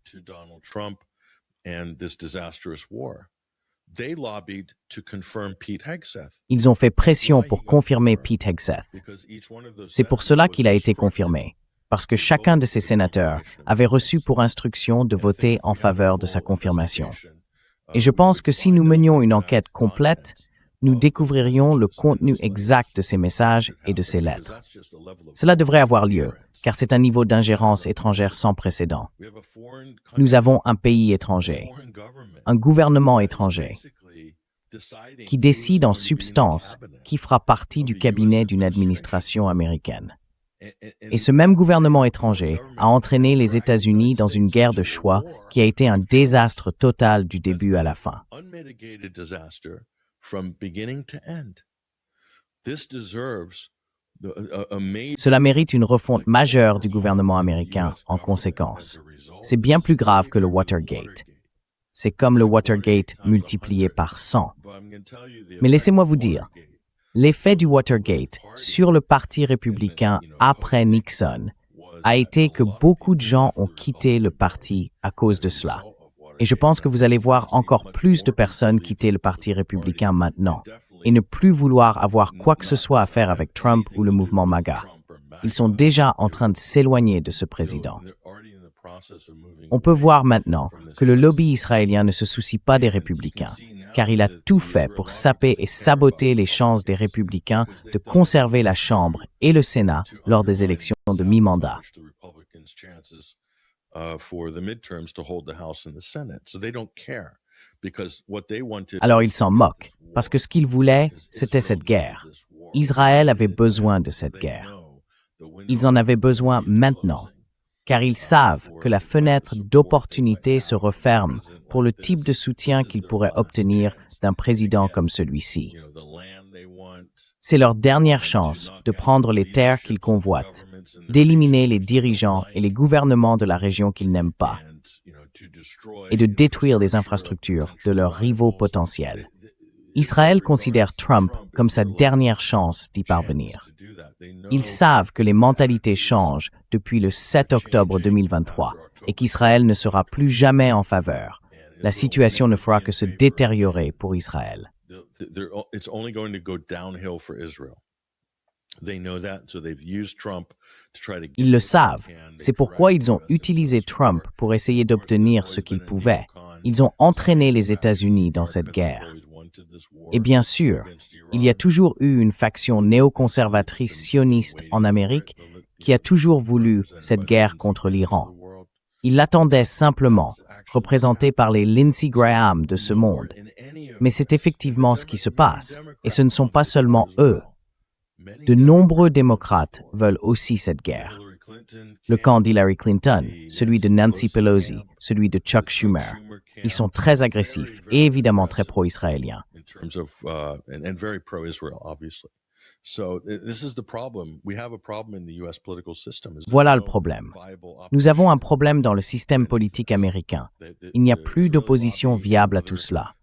Ils ont fait pression pour confirmer Pete Hegseth. C'est pour cela qu'il a été confirmé, parce que chacun de ces sénateurs avait reçu pour instruction de voter en faveur de sa confirmation. Et je pense que si nous menions une enquête complète, nous découvririons le contenu exact de ces messages et de ces lettres. Cela devrait avoir lieu, car c'est un niveau d'ingérence étrangère sans précédent. Nous avons un pays étranger, un gouvernement étranger, qui décide en substance qui fera partie du cabinet d'une administration américaine. Et ce même gouvernement étranger a entraîné les États-Unis dans une guerre de choix qui a été un désastre total du début à la fin. Cela mérite une refonte majeure du gouvernement américain en conséquence. C'est bien plus grave que le Watergate. C'est comme le Watergate multiplié par 100. Mais laissez-moi vous dire, l'effet du Watergate sur le Parti républicain après Nixon a été que beaucoup de gens ont quitté le parti à cause de cela. Et je pense que vous allez voir encore plus de personnes quitter le Parti républicain maintenant et ne plus vouloir avoir quoi que ce soit à faire avec Trump ou le mouvement MAGA. Ils sont déjà en train de s'éloigner de ce président. On peut voir maintenant que le lobby israélien ne se soucie pas des républicains, car il a tout fait pour saper et saboter les chances des républicains de conserver la Chambre et le Sénat lors des élections de mi-mandat. Alors ils s'en moquent, parce que ce qu'ils voulaient, c'était cette guerre. Israël avait besoin de cette guerre. Ils en avaient besoin maintenant, car ils savent que la fenêtre d'opportunité se referme pour le type de soutien qu'ils pourraient obtenir d'un président comme celui-ci. C'est leur dernière chance de prendre les terres qu'ils convoitent, d'éliminer les dirigeants et les gouvernements de la région qu'ils n'aiment pas, et de détruire les infrastructures de leurs rivaux potentiels. Israël considère Trump comme sa dernière chance d'y parvenir. Ils savent que les mentalités changent depuis le 7 octobre 2023 et qu'Israël ne sera plus jamais en faveur. La situation ne fera que se détériorer pour Israël. Ils le savent. C'est pourquoi ils ont utilisé Trump pour essayer d'obtenir ce qu'ils pouvaient. Ils ont entraîné les États-Unis dans cette guerre. Et bien sûr, il y a toujours eu une faction néoconservatrice sioniste en Amérique qui a toujours voulu cette guerre contre l'Iran. Ils l'attendaient simplement, représentés par les Lindsey Graham de ce monde. Mais c'est effectivement ce qui se passe, et ce ne sont pas seulement eux. De nombreux démocrates veulent aussi cette guerre. Le camp d'Hillary Clinton, celui de Nancy Pelosi, celui de Chuck Schumer. Ils sont très agressifs et évidemment très pro-israéliens. Voilà le problème. Nous avons un problème dans le système politique américain. Il n'y a plus d'opposition viable à tout cela.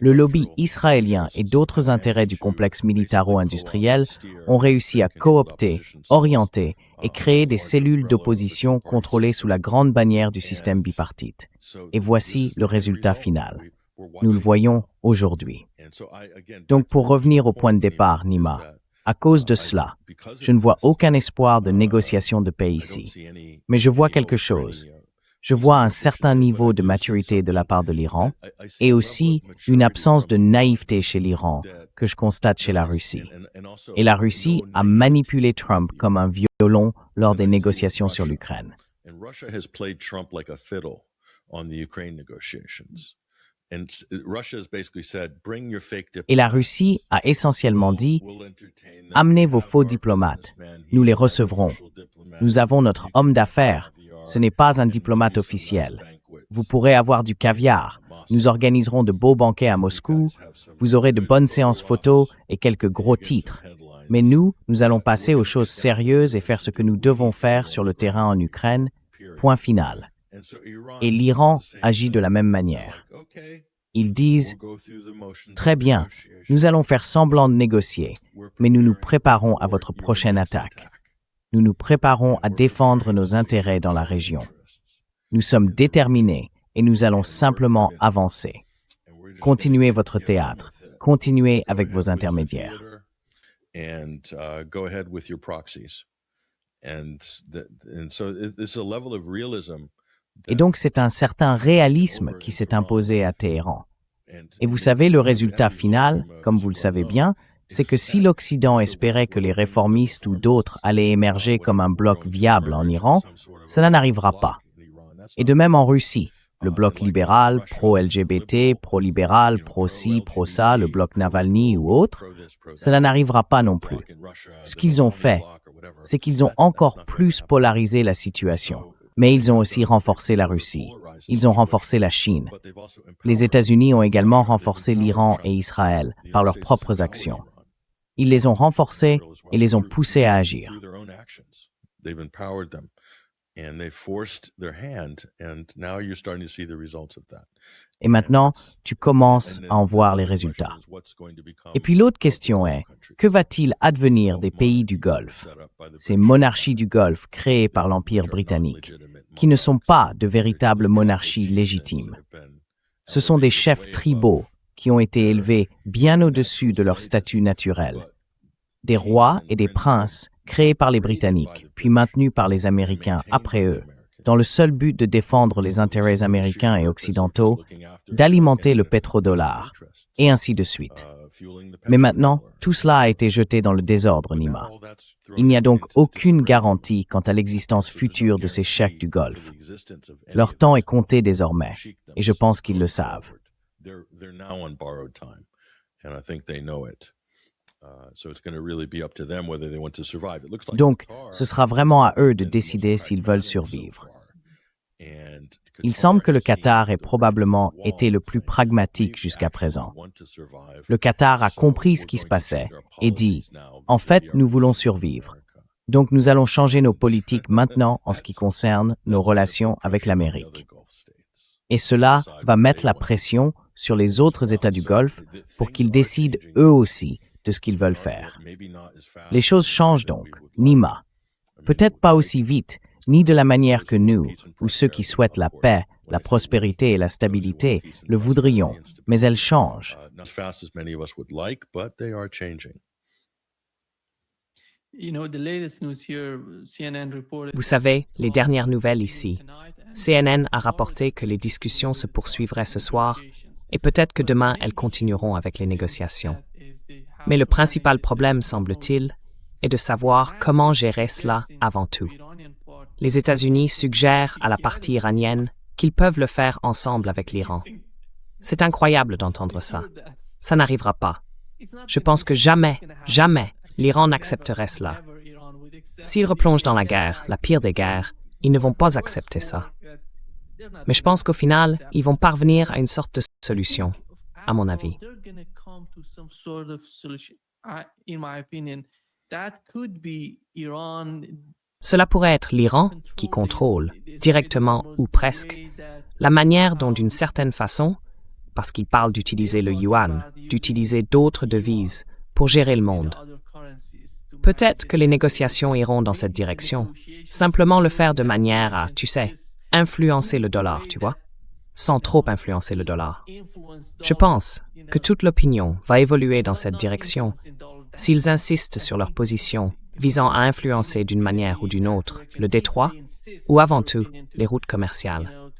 Le lobby israélien et d'autres intérêts du complexe militaro-industriel ont réussi à coopter, orienter et créer des cellules d'opposition contrôlées sous la grande bannière du système bipartite. Et voici le résultat final. Nous le voyons aujourd'hui. Donc pour revenir au point de départ, Nima, à cause de cela, je ne vois aucun espoir de négociation de paix ici. Mais je vois quelque chose. Je vois un certain niveau de maturité de la part de l'Iran et aussi une absence de naïveté chez l'Iran que je constate chez la Russie. Et la Russie a manipulé Trump comme un violon lors des négociations sur l'Ukraine. Et la Russie a essentiellement dit « Amenez vos faux diplomates, nous les recevrons. Nous avons notre homme d'affaires. Ce n'est pas un diplomate officiel. Vous pourrez avoir du caviar. Nous organiserons de beaux banquets à Moscou. Vous aurez de bonnes séances photos et quelques gros titres. Mais nous allons passer aux choses sérieuses et faire ce que nous devons faire sur le terrain en Ukraine. Point final. » Et l'Iran agit de la même manière. Ils disent « Très bien, nous allons faire semblant de négocier, mais nous nous préparons à votre prochaine attaque. Nous nous préparons à défendre nos intérêts dans la région. Nous sommes déterminés et nous allons simplement avancer. Continuez votre théâtre. Continuez avec vos intermédiaires. » Et donc c'est un certain réalisme qui s'est imposé à Téhéran. Et vous savez, le résultat final, comme vous le savez bien, c'est que si l'Occident espérait que les réformistes ou d'autres allaient émerger comme un bloc viable en Iran, cela n'arrivera pas. Et de même en Russie, le bloc libéral, pro-LGBT, pro-libéral, pro-ci, pro-ça, le bloc Navalny ou autre, cela n'arrivera pas non plus. Ce qu'ils ont fait, c'est qu'ils ont encore plus polarisé la situation. Mais ils ont aussi renforcé la Russie. Ils ont renforcé la Chine. Les États-Unis ont également renforcé l'Iran et Israël par leurs propres actions. Ils les ont renforcés et les ont poussés à agir. And they forced their hand, and now you're starting to see the results of that. Et maintenant, tu commences à en voir les résultats. Et puis l'autre question est, que va-t-il advenir des pays du Golfe, ces monarchies du Golfe créées par l'Empire britannique, qui ne sont pas de véritables monarchies légitimes? Ce sont des chefs tribaux qui ont été élevés bien au-dessus de leur statut naturel. Des rois et des princes créés par les Britanniques, puis maintenus par les Américains après eux, dans le seul but de défendre les intérêts américains et occidentaux, d'alimenter le pétrodollar, et ainsi de suite. Mais maintenant, tout cela a été jeté dans le désordre, Nima. Il n'y a donc aucune garantie quant à l'existence future de ces cheikhs du Golfe. Leur temps est compté désormais, et je pense qu'ils le savent. Donc, ce sera vraiment à eux de décider s'ils veulent survivre. Il semble que le Qatar ait probablement été le plus pragmatique jusqu'à présent. Le Qatar a compris ce qui se passait et dit « En fait, nous voulons survivre. Donc nous allons changer nos politiques maintenant en ce qui concerne nos relations avec l'Amérique. » Et cela va mettre la pression sur les autres États du Golfe pour qu'ils décident eux aussi de ce qu'ils veulent faire. Les choses changent donc, Nima. Peut-être pas aussi vite, ni de la manière que nous, ou ceux qui souhaitent la paix, la prospérité et la stabilité, le voudrions, mais elles changent. Vous savez, les dernières nouvelles ici. CNN a rapporté que les discussions se poursuivraient ce soir et peut-être que demain elles continueront avec les négociations. Mais le principal problème, semble-t-il, est de savoir comment gérer cela avant tout. Les États-Unis suggèrent à la partie iranienne qu'ils peuvent le faire ensemble avec l'Iran. C'est incroyable d'entendre ça. Ça n'arrivera pas. Je pense que jamais, jamais, l'Iran n'accepterait cela. S'ils replongent dans la guerre, la pire des guerres, ils ne vont pas accepter ça. Mais je pense qu'au final, ils vont parvenir à une sorte de solution, à mon avis. Cela pourrait être l'Iran qui contrôle, directement ou presque, la manière dont, d'une certaine façon, parce qu'il parle d'utiliser le yuan, d'utiliser d'autres devises pour gérer le monde. Peut-être que les négociations iront dans cette direction, simplement le faire de manière à, tu sais, influencer le dollar, tu vois, sans trop influencer le dollar. Je pense que toute l'opinion va évoluer dans cette direction s'ils insistent sur leur position visant à influencer d'une manière ou d'une autre le détroit ou avant tout les routes commerciales.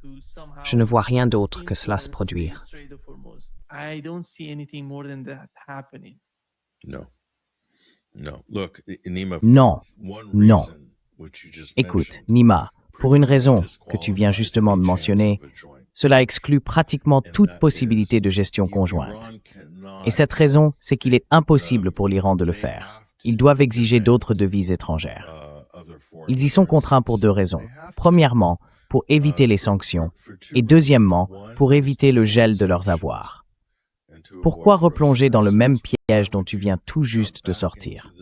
Je ne vois rien d'autre que cela se produire. Non, non. Écoute, Nima, pour une raison que tu viens justement de mentionner, cela exclut pratiquement toute possibilité de gestion conjointe. Et cette raison, c'est qu'il est impossible pour l'Iran de le faire. Ils doivent exiger d'autres devises étrangères. Ils y sont contraints pour deux raisons. Premièrement, pour éviter les sanctions, et deuxièmement, pour éviter le gel de leurs avoirs. Pourquoi replonger dans le même piège dont tu viens tout juste de sortir?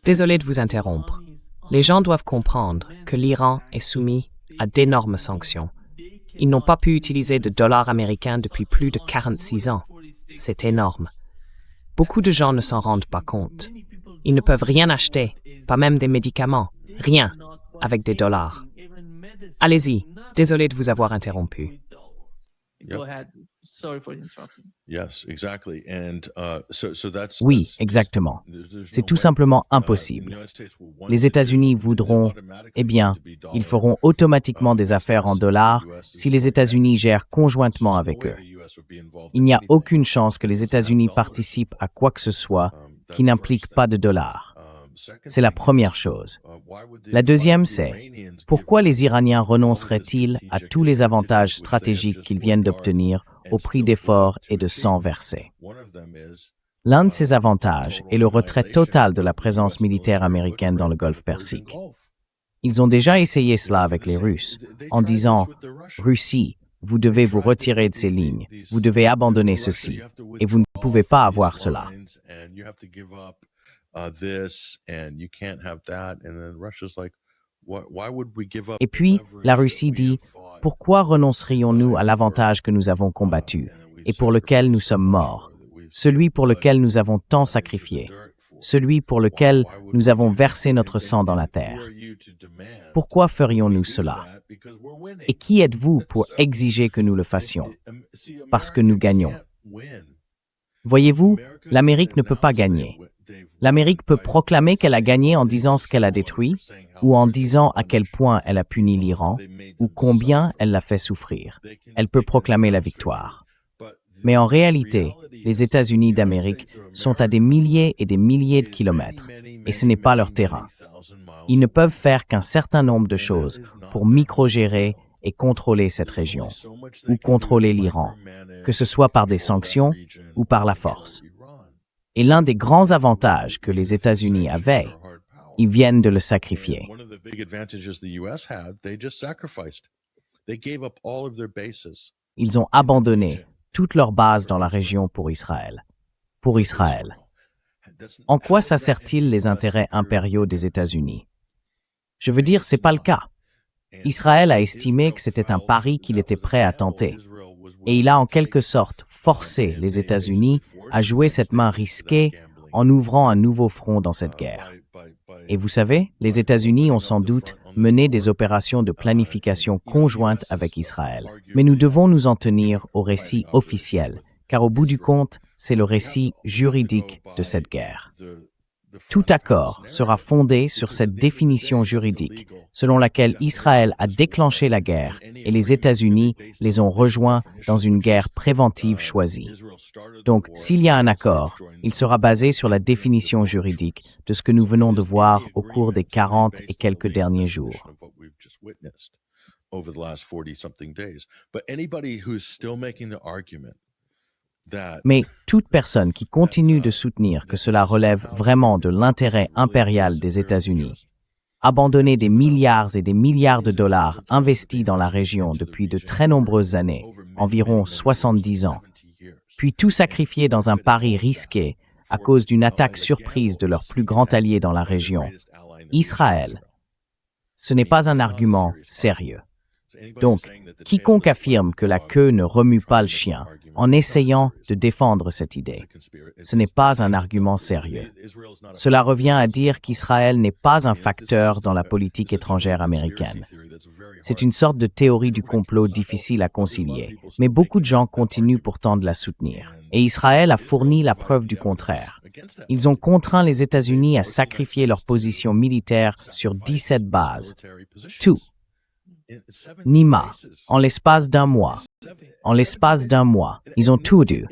Désolé de vous interrompre. Les gens doivent comprendre que l'Iran est soumis à d'énormes sanctions. Ils n'ont pas pu utiliser de dollars américains depuis plus de 46 ans. C'est énorme. Beaucoup de gens ne s'en rendent pas compte. Ils ne peuvent rien acheter, pas même des médicaments, rien, avec des dollars. Allez-y, désolé de vous avoir interrompu. Oui, exactement. C'est tout simplement impossible. Les États-Unis voudront, eh bien, ils feront automatiquement des affaires en dollars si les États-Unis gèrent conjointement avec eux. Il n'y a aucune chance que les États-Unis participent à quoi que ce soit qui n'implique pas de dollars. C'est la première chose. La deuxième, c'est pourquoi les Iraniens renonceraient-ils à tous les avantages stratégiques qu'ils viennent d'obtenir au prix d'efforts et de sang versés? L'un de ces avantages est le retrait total de la présence militaire américaine dans le Golfe Persique. Ils ont déjà essayé cela avec les Russes, en disant « Russie, vous devez vous retirer de ces lignes, vous devez abandonner ceci, et vous ne pouvez pas avoir cela. » this and you can't have that. And then Russia's like, why would we give up? Et puis, la Russie dit, pourquoi renoncerions-nous à l'avantage que nous avons combattu et pour lequel nous sommes morts, celui pour lequel nous avons tant sacrifié, celui pour lequel nous avons versé notre sang dans la terre? Pourquoi ferions-nous cela? Et qui êtes-vous pour exiger que nous le fassions? Parce que nous gagnons. Voyez-vous, l'Amérique ne peut pas gagner. L'Amérique peut proclamer qu'elle a gagné en disant ce qu'elle a détruit, ou en disant à quel point elle a puni l'Iran, ou combien elle l'a fait souffrir. Elle peut proclamer la victoire. Mais en réalité, les États-Unis d'Amérique sont à des milliers et des milliers de kilomètres, et ce n'est pas leur terrain. Ils ne peuvent faire qu'un certain nombre de choses pour microgérer et contrôler cette région, ou contrôler l'Iran, que ce soit par des sanctions ou par la force. Et l'un des grands avantages que les États-Unis avaient, ils viennent de le sacrifier. Ils ont abandonné toutes leurs bases dans la région pour Israël. Pour Israël. En quoi ça sert-il les intérêts impériaux des États-Unis? Je veux dire, c'est pas le cas. Israël a estimé que c'était un pari qu'il était prêt à tenter. Et il a en quelque sorte forcé les États-Unis à jouer cette main risquée en ouvrant un nouveau front dans cette guerre. Et vous savez, les États-Unis ont sans doute mené des opérations de planification conjointes avec Israël. Mais nous devons nous en tenir au récit officiel, car au bout du compte, c'est le récit juridique de cette guerre. Tout accord sera fondé sur cette définition juridique, selon laquelle Israël a déclenché la guerre et les États-Unis les ont rejoints dans une guerre préventive choisie. Donc, s'il y a un accord, il sera basé sur la définition juridique de ce que nous venons de voir au cours des 40 et quelques derniers jours. Mais toute personne qui continue de soutenir que cela relève vraiment de l'intérêt impérial des États-Unis, abandonner des milliards et des milliards de dollars investis dans la région depuis de très nombreuses années, environ 70 ans, puis tout sacrifier dans un pari risqué à cause d'une attaque surprise de leur plus grand allié dans la région, Israël, ce n'est pas un argument sérieux. Donc, quiconque affirme que la queue ne remue pas le chien en essayant de défendre cette idée, ce n'est pas un argument sérieux. Cela revient à dire qu'Israël n'est pas un facteur dans la politique étrangère américaine. C'est une sorte de théorie du complot difficile à concilier, mais beaucoup de gens continuent pourtant de la soutenir. Et Israël a fourni la preuve du contraire. Ils ont contraint les États-Unis à sacrifier leur position militaire sur 17 bases. Tout. Nima, en l'espace d'un mois. En l'espace d'un mois, ils ont tout dû.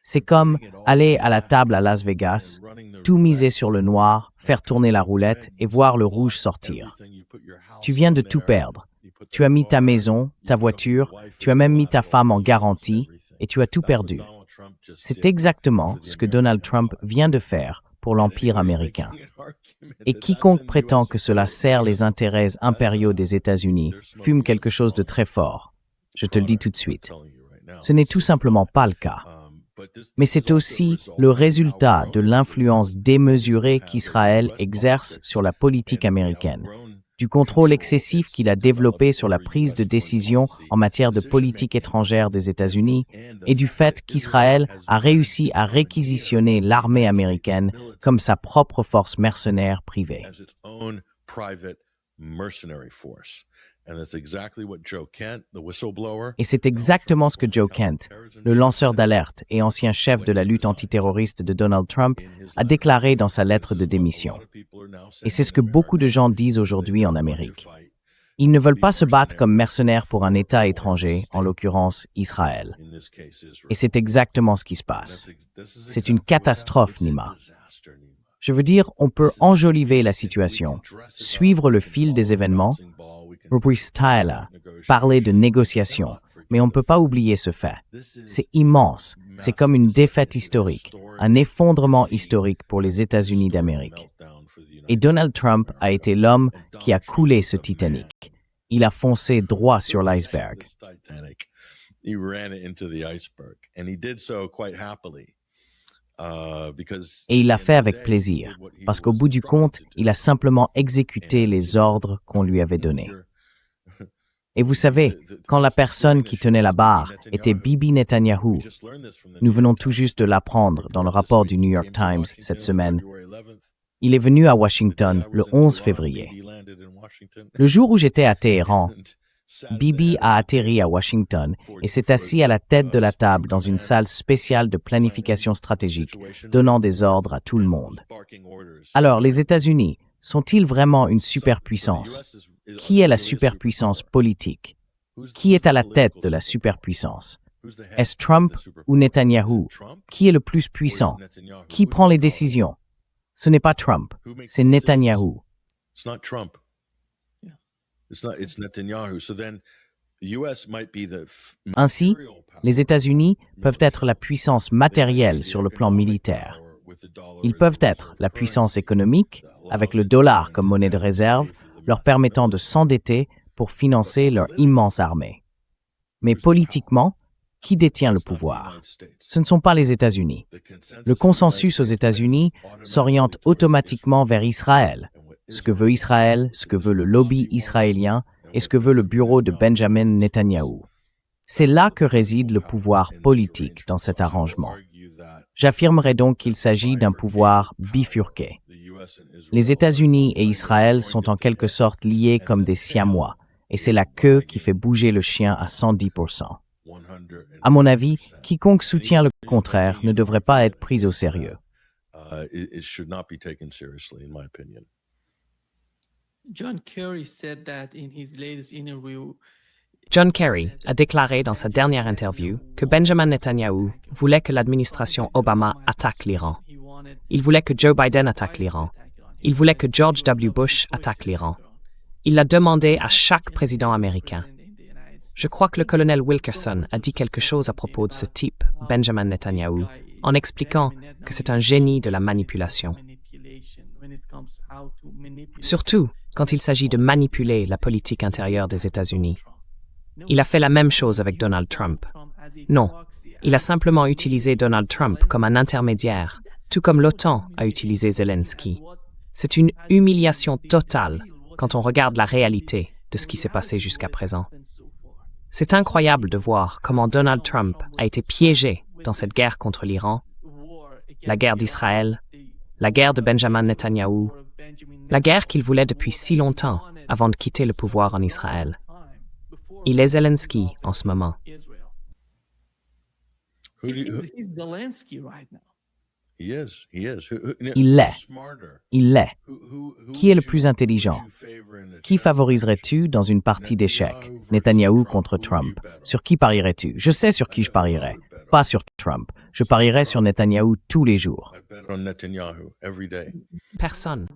C'est comme aller à la table à Las Vegas, tout miser sur le noir, faire tourner la roulette et voir le rouge sortir. Tu viens de tout perdre. Tu as mis ta maison, ta voiture, tu as même mis ta femme en garantie et tu as tout perdu. C'est exactement ce que Donald Trump vient de faire pour l'Empire américain. Et quiconque prétend que cela sert les intérêts impériaux des États-Unis fume quelque chose de très fort. Je te le dis tout de suite. Ce n'est tout simplement pas le cas. Mais c'est aussi le résultat de l'influence démesurée qu'Israël exerce sur la politique américaine, du contrôle excessif qu'il a développé sur la prise de décision en matière de politique étrangère des États-Unis et du fait qu'Israël a réussi à réquisitionner l'armée américaine comme sa propre force mercenaire privée. Et c'est exactement ce que Joe Kent, le lanceur d'alerte et ancien chef de la lutte antiterroriste de Donald Trump, a déclaré dans sa lettre de démission. Et c'est ce que beaucoup de gens disent aujourd'hui en Amérique. Ils ne veulent pas se battre comme mercenaires pour un État étranger, en l'occurrence Israël. Et c'est exactement ce qui se passe. C'est une catastrophe, Nima. Je veux dire, on peut enjoliver la situation, suivre le fil des événements, parler de négociations, mais on ne peut pas oublier ce fait. C'est immense, c'est comme une défaite historique, un effondrement historique pour les États-Unis d'Amérique. Et Donald Trump a été l'homme qui a coulé ce Titanic. Il a foncé droit sur l'iceberg. He ran it into the iceberg, and he did so quite happily. Et il l'a fait avec plaisir, parce qu'au bout du compte, il a simplement exécuté les ordres qu'on lui avait donnés. Et vous savez, quand la personne qui tenait la barre était Bibi Netanyahu, nous venons tout juste de l'apprendre dans le rapport du New York Times cette semaine, il est venu à Washington le 11 février. Le jour où j'étais à Téhéran, Bibi a atterri à Washington et s'est assis à la tête de la table dans une salle spéciale de planification stratégique, donnant des ordres à tout le monde. Alors, les États-Unis sont-ils vraiment une superpuissance? Qui est la superpuissance politique? Qui est à la tête de la superpuissance? Est-ce Trump ou Netanyahou? Qui est le plus puissant? Qui prend les décisions? Ce n'est pas Trump, c'est Netanyahou. It's not Trump. It's Netanyahu. So then the US might be the Ainsi, les États-Unis peuvent être la puissance matérielle sur le plan militaire. Ils peuvent être la puissance économique, avec le dollar comme monnaie de réserve, leur permettant de s'endetter pour financer leur immense armée. Mais politiquement, qui détient le pouvoir? Ce ne sont pas les États-Unis. Le consensus aux États-Unis s'oriente automatiquement vers Israël. Ce que veut Israël, ce que veut le lobby israélien et ce que veut le bureau de Benjamin Netanyahou. C'est là que réside le pouvoir politique dans cet arrangement. J'affirmerai donc qu'il s'agit d'un pouvoir bifurqué. Les États-Unis et Israël sont en quelque sorte liés comme des siamois, et c'est la queue qui fait bouger le chien à 110%. À mon avis, quiconque soutient le contraire ne devrait pas être pris au sérieux. It should not be taken seriously, in my opinion. John Kerry said that in his latest interview. John Kerry a déclaré dans sa dernière interview que Benjamin Netanyahou voulait que l'administration Obama attaque l'Iran. Il voulait que Joe Biden attaque l'Iran. Il voulait que George W. Bush attaque l'Iran. Il l'a demandé à chaque président américain. Je crois que le colonel Wilkerson a dit quelque chose à propos de ce type, Benjamin Netanyahou, en expliquant que c'est un génie de la manipulation. Surtout quand il s'agit de manipuler la politique intérieure des États-Unis. Il a fait la même chose avec Donald Trump. Non, il a simplement utilisé Donald Trump comme un intermédiaire, tout comme l'OTAN a utilisé Zelensky. C'est une humiliation totale quand on regarde la réalité de ce qui s'est passé jusqu'à présent. C'est incroyable de voir comment Donald Trump a été piégé dans cette guerre contre l'Iran, la guerre d'Israël, la guerre de Benjamin Netanyahou, la guerre qu'il voulait depuis si longtemps avant de quitter le pouvoir en Israël. Il est Zelensky en ce moment. He's Zelensky right now. Il l'est. Il l'est. Qui est le plus intelligent? Qui favoriserais-tu dans une partie d'échecs? Netanyahou contre Trump. Sur qui parierais-tu? Je sais sur qui je parierais. Pas sur Trump. Je parierais sur Netanyahou tous les jours. Personne.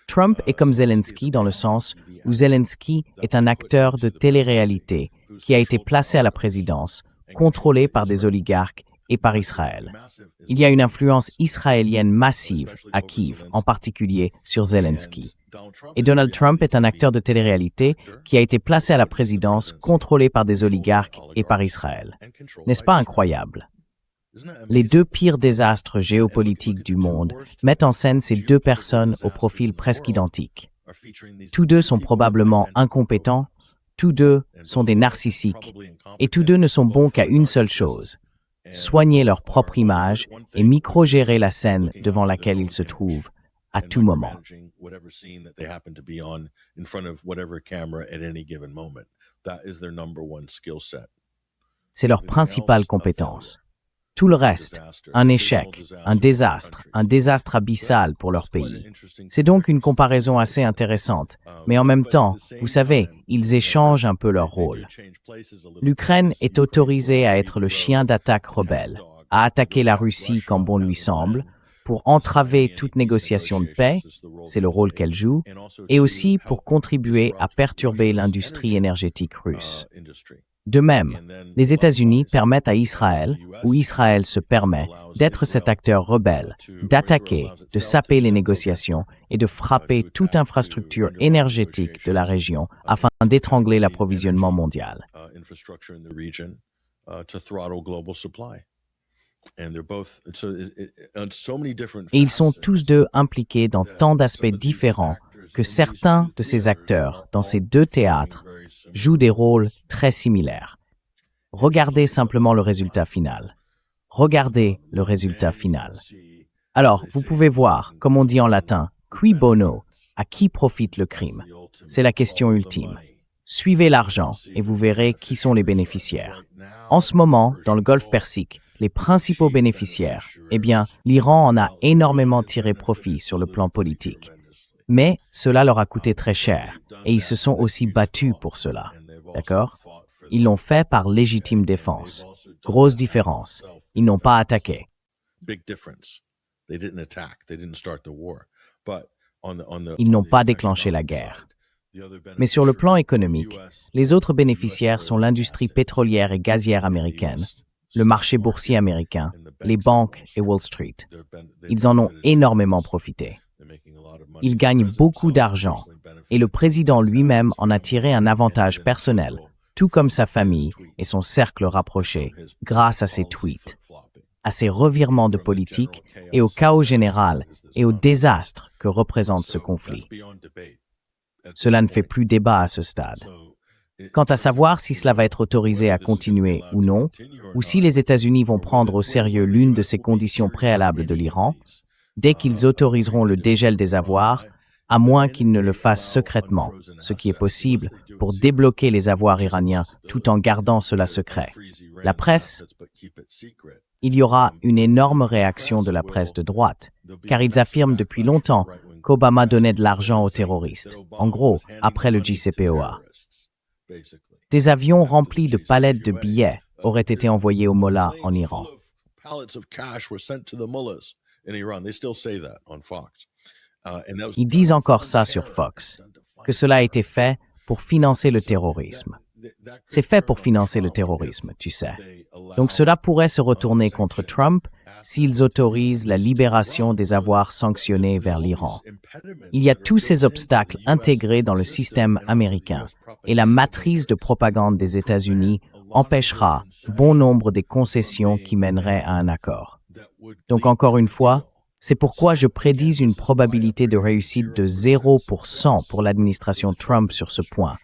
Trump est comme Zelensky dans le sens où Zelensky est un acteur de télé-réalité qui a été placé à la présidence, contrôlé par des oligarques et par Israël. Il y a une influence israélienne massive à Kiev, en particulier sur Zelensky. Et Donald Trump est un acteur de télé-réalité qui a été placé à la présidence, contrôlé par des oligarques et par Israël. N'est-ce pas incroyable? Les deux pires désastres géopolitiques du monde mettent en scène ces deux personnes au profil presque identique. Tous deux sont probablement incompétents, tous deux sont des narcissiques, et tous deux ne sont bons qu'à une seule chose, soigner leur propre image et micro-gérer la scène devant laquelle ils se trouvent à tout moment. C'est leur principale compétence. Tout le reste, un échec, un désastre abyssal pour leur pays. C'est donc une comparaison assez intéressante, mais en même temps, vous savez, ils échangent un peu leur rôle. L'Ukraine est autorisée à être le chien d'attaque rebelle, à attaquer la Russie quand bon lui semble, pour entraver toute négociation de paix, c'est le rôle qu'elle joue, et aussi pour contribuer à perturber l'industrie énergétique russe. De même, les États-Unis permettent à Israël, ou Israël se permet, d'être cet acteur rebelle, d'attaquer, de saper les négociations et de frapper toute infrastructure énergétique de la région afin d'étrangler l'approvisionnement mondial. Et ils sont tous deux impliqués dans tant d'aspects différents que certains de ces acteurs, dans ces deux théâtres, jouent des rôles très similaires. Regardez simplement le résultat final. Regardez le résultat final. Alors, vous pouvez voir, comme on dit en latin, cui bono, à qui profite le crime? C'est la question ultime. Suivez l'argent et vous verrez qui sont les bénéficiaires. En ce moment, dans le Golfe Persique, les principaux bénéficiaires, eh bien, l'Iran en a énormément tiré profit sur le plan politique. Mais cela leur a coûté très cher et ils se sont aussi battus pour cela. D'accord? Ils l'ont fait par légitime défense. Grosse différence. Ils n'ont pas attaqué. Ils n'ont pas déclenché la guerre. Mais sur le plan économique, les autres bénéficiaires sont l'industrie pétrolière et gazière américaine, le marché boursier américain, les banques et Wall Street. Ils en ont énormément profité. Ils gagnent beaucoup d'argent et le président lui-même en a tiré un avantage personnel, tout comme sa famille et son cercle rapproché, grâce à ses tweets, à ses revirements de politique et au chaos général et au désastre que représente ce conflit. Cela ne fait plus débat à ce stade. Quant à savoir si cela va être autorisé à continuer ou non, ou si les États-Unis vont prendre au sérieux l'une de ces conditions préalables de l'Iran, dès qu'ils autoriseront le dégel des avoirs, à moins qu'ils ne le fassent secrètement, ce qui est possible pour débloquer les avoirs iraniens tout en gardant cela secret. La presse, il y aura une énorme réaction de la presse de droite, car ils affirment depuis longtemps qu'Obama donnait de l'argent aux terroristes, en gros, après le JCPOA. Des avions remplis de palettes de billets auraient été envoyés aux mollahs en Iran. Ils disent encore ça sur Fox, que cela a été fait pour financer le terrorisme. C'est fait pour financer le terrorisme, tu sais. Donc cela pourrait se retourner contre Trump s'ils autorisent la libération des avoirs sanctionnés vers l'Iran. Il y a tous ces obstacles intégrés dans le système américain et la matrice de propagande des États-Unis empêchera bon nombre des concessions qui mèneraient à un accord. Donc encore une fois, c'est pourquoi je prédis une probabilité de réussite de 0% pour l'administration Trump sur ce point,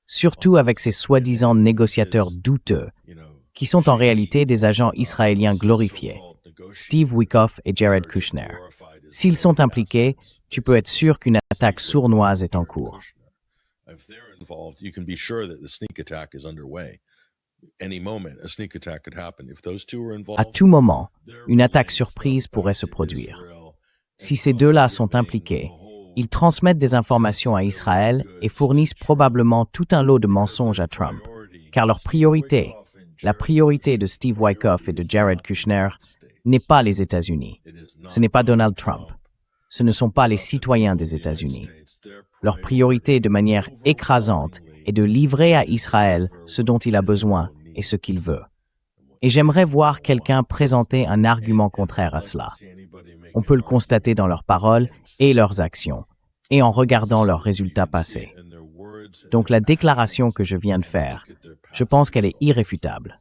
surtout avec ces soi-disant négociateurs douteux, qui sont en réalité des agents israéliens glorifiés, Steve Witkoff et Jared Kushner. S'ils sont impliqués, tu peux être sûr qu'une attaque sournoise est en cours. À tout moment, une attaque surprise pourrait se produire. Si ces deux-là sont impliqués, ils transmettent des informations à Israël et fournissent probablement tout un lot de mensonges à Trump, car leur priorité, la priorité de Steve Witkoff et de Jared Kushner, n'est pas les États-Unis. Ce n'est pas Donald Trump. Ce ne sont pas les citoyens des États-Unis. Leur priorité de manière écrasante est de livrer à Israël ce dont il a besoin et ce qu'il veut. Et j'aimerais voir quelqu'un présenter un argument contraire à cela. On peut le constater dans leurs paroles et leurs actions, et en regardant leurs résultats passés. Donc la déclaration que je viens de faire, je pense qu'elle est irréfutable.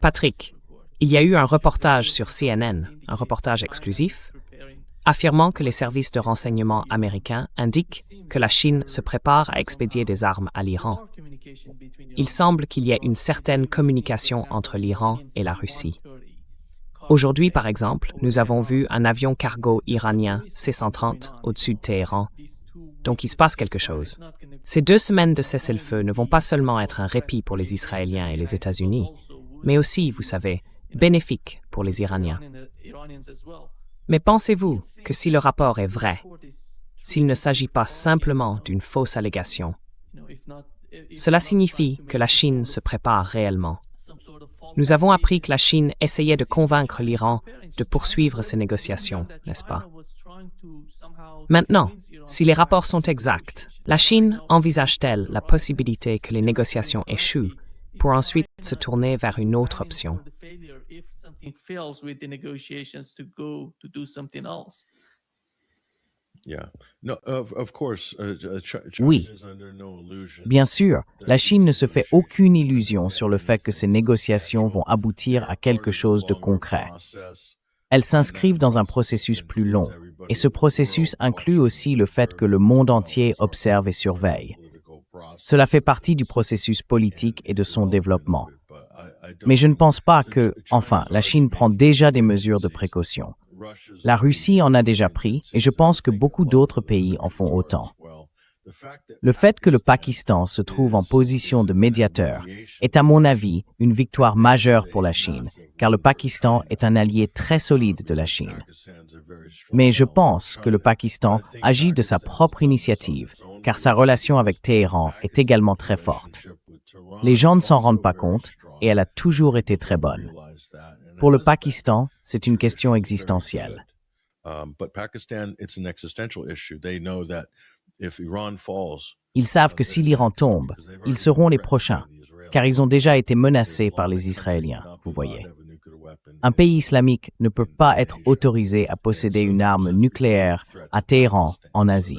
Patrick, il y a eu un reportage sur CNN, un reportage exclusif, affirmant que les services de renseignement américains indiquent que la Chine se prépare à expédier des armes à l'Iran. Il semble qu'il y ait une certaine communication entre l'Iran et la Russie. Aujourd'hui, par exemple, nous avons vu un avion cargo iranien C-130 au-dessus de Téhéran. Donc il se passe quelque chose. Ces 2 semaines de cessez-le-feu ne vont pas seulement être un répit pour les Israéliens et les États-Unis, mais aussi, vous savez, bénéfiques pour les Iraniens. Mais pensez-vous que si le rapport est vrai, s'il ne s'agit pas simplement d'une fausse allégation, cela signifie que la Chine se prépare réellement. Nous avons appris que la Chine essayait de convaincre l'Iran de poursuivre ces négociations, n'est-ce pas? Maintenant, si les rapports sont exacts, la Chine envisage-t-elle la possibilité que les négociations échouent pour ensuite se tourner vers une autre option? Oui. Bien sûr, la Chine ne se fait aucune illusion sur le fait que ces négociations vont aboutir à quelque chose de concret. Elles s'inscrivent dans un processus plus long, et ce processus inclut aussi le fait que le monde entier observe et surveille. Cela fait partie du processus politique et de son développement. Mais je ne pense pas que, enfin, la Chine prend déjà des mesures de précaution. La Russie en a déjà pris, et je pense que beaucoup d'autres pays en font autant. Le fait que le Pakistan se trouve en position de médiateur est, à mon avis, une victoire majeure pour la Chine, car le Pakistan est un allié très solide de la Chine. Mais je pense que le Pakistan agit de sa propre initiative, car sa relation avec Téhéran est également très forte. Les gens ne s'en rendent pas compte, et elle a toujours été très bonne. Pour le Pakistan, c'est une question existentielle. Ils savent que si l'Iran tombe, ils seront les prochains, car ils ont déjà été menacés par les Israéliens, vous voyez. Un pays islamique ne peut pas être autorisé à posséder une arme nucléaire à Téhéran, en Asie,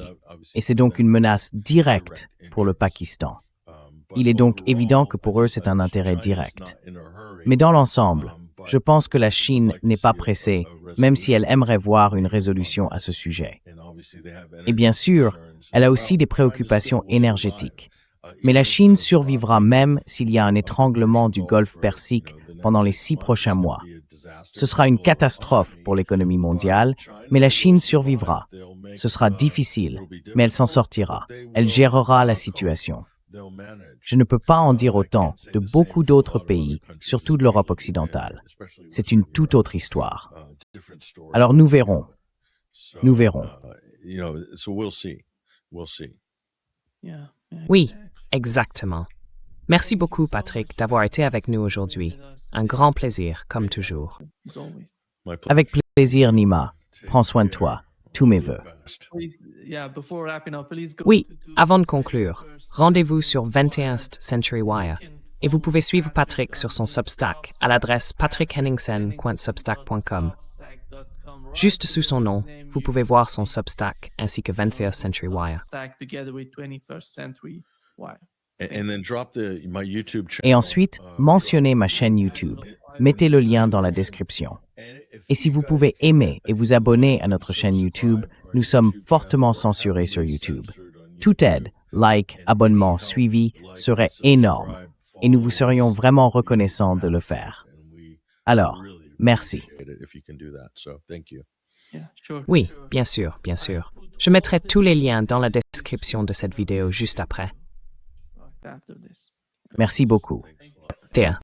et c'est donc une menace directe pour le Pakistan. Il est donc évident que pour eux, c'est un intérêt direct. Mais dans l'ensemble, je pense que la Chine n'est pas pressée, même si elle aimerait voir une résolution à ce sujet. Et bien sûr, elle a aussi des préoccupations énergétiques. Mais la Chine survivra même s'il y a un étranglement du Golfe Persique pendant les 6 prochains mois. Ce sera une catastrophe pour l'économie mondiale, mais la Chine survivra. Ce sera difficile, mais elle s'en sortira. Elle gérera la situation. Je ne peux pas en dire autant de beaucoup d'autres pays, surtout de l'Europe occidentale. C'est une toute autre histoire. Alors nous verrons. Nous verrons. Oui, exactement. Merci beaucoup, Patrick, d'avoir été avec nous aujourd'hui. Un grand plaisir, comme toujours. Avec plaisir, Nima. Prends soin de toi. Tous mes vœux. Oui, avant de conclure, rendez-vous sur 21st Century Wire et vous pouvez suivre Patrick sur son Substack à l'adresse patrickhenningsen.substack.com. Juste sous son nom, vous pouvez voir son Substack ainsi que 21st Century Wire. Et ensuite, mentionnez ma chaîne YouTube. Mettez le lien dans la description. Et si vous pouvez aimer et vous abonner à notre chaîne YouTube, nous sommes fortement censurés sur YouTube. Toute aide, like, abonnement, suivi serait énorme et nous vous serions vraiment reconnaissants de le faire. Alors, merci. Oui, bien sûr, bien sûr. Je mettrai tous les liens dans la description de cette vidéo juste après. Merci beaucoup. Tiens.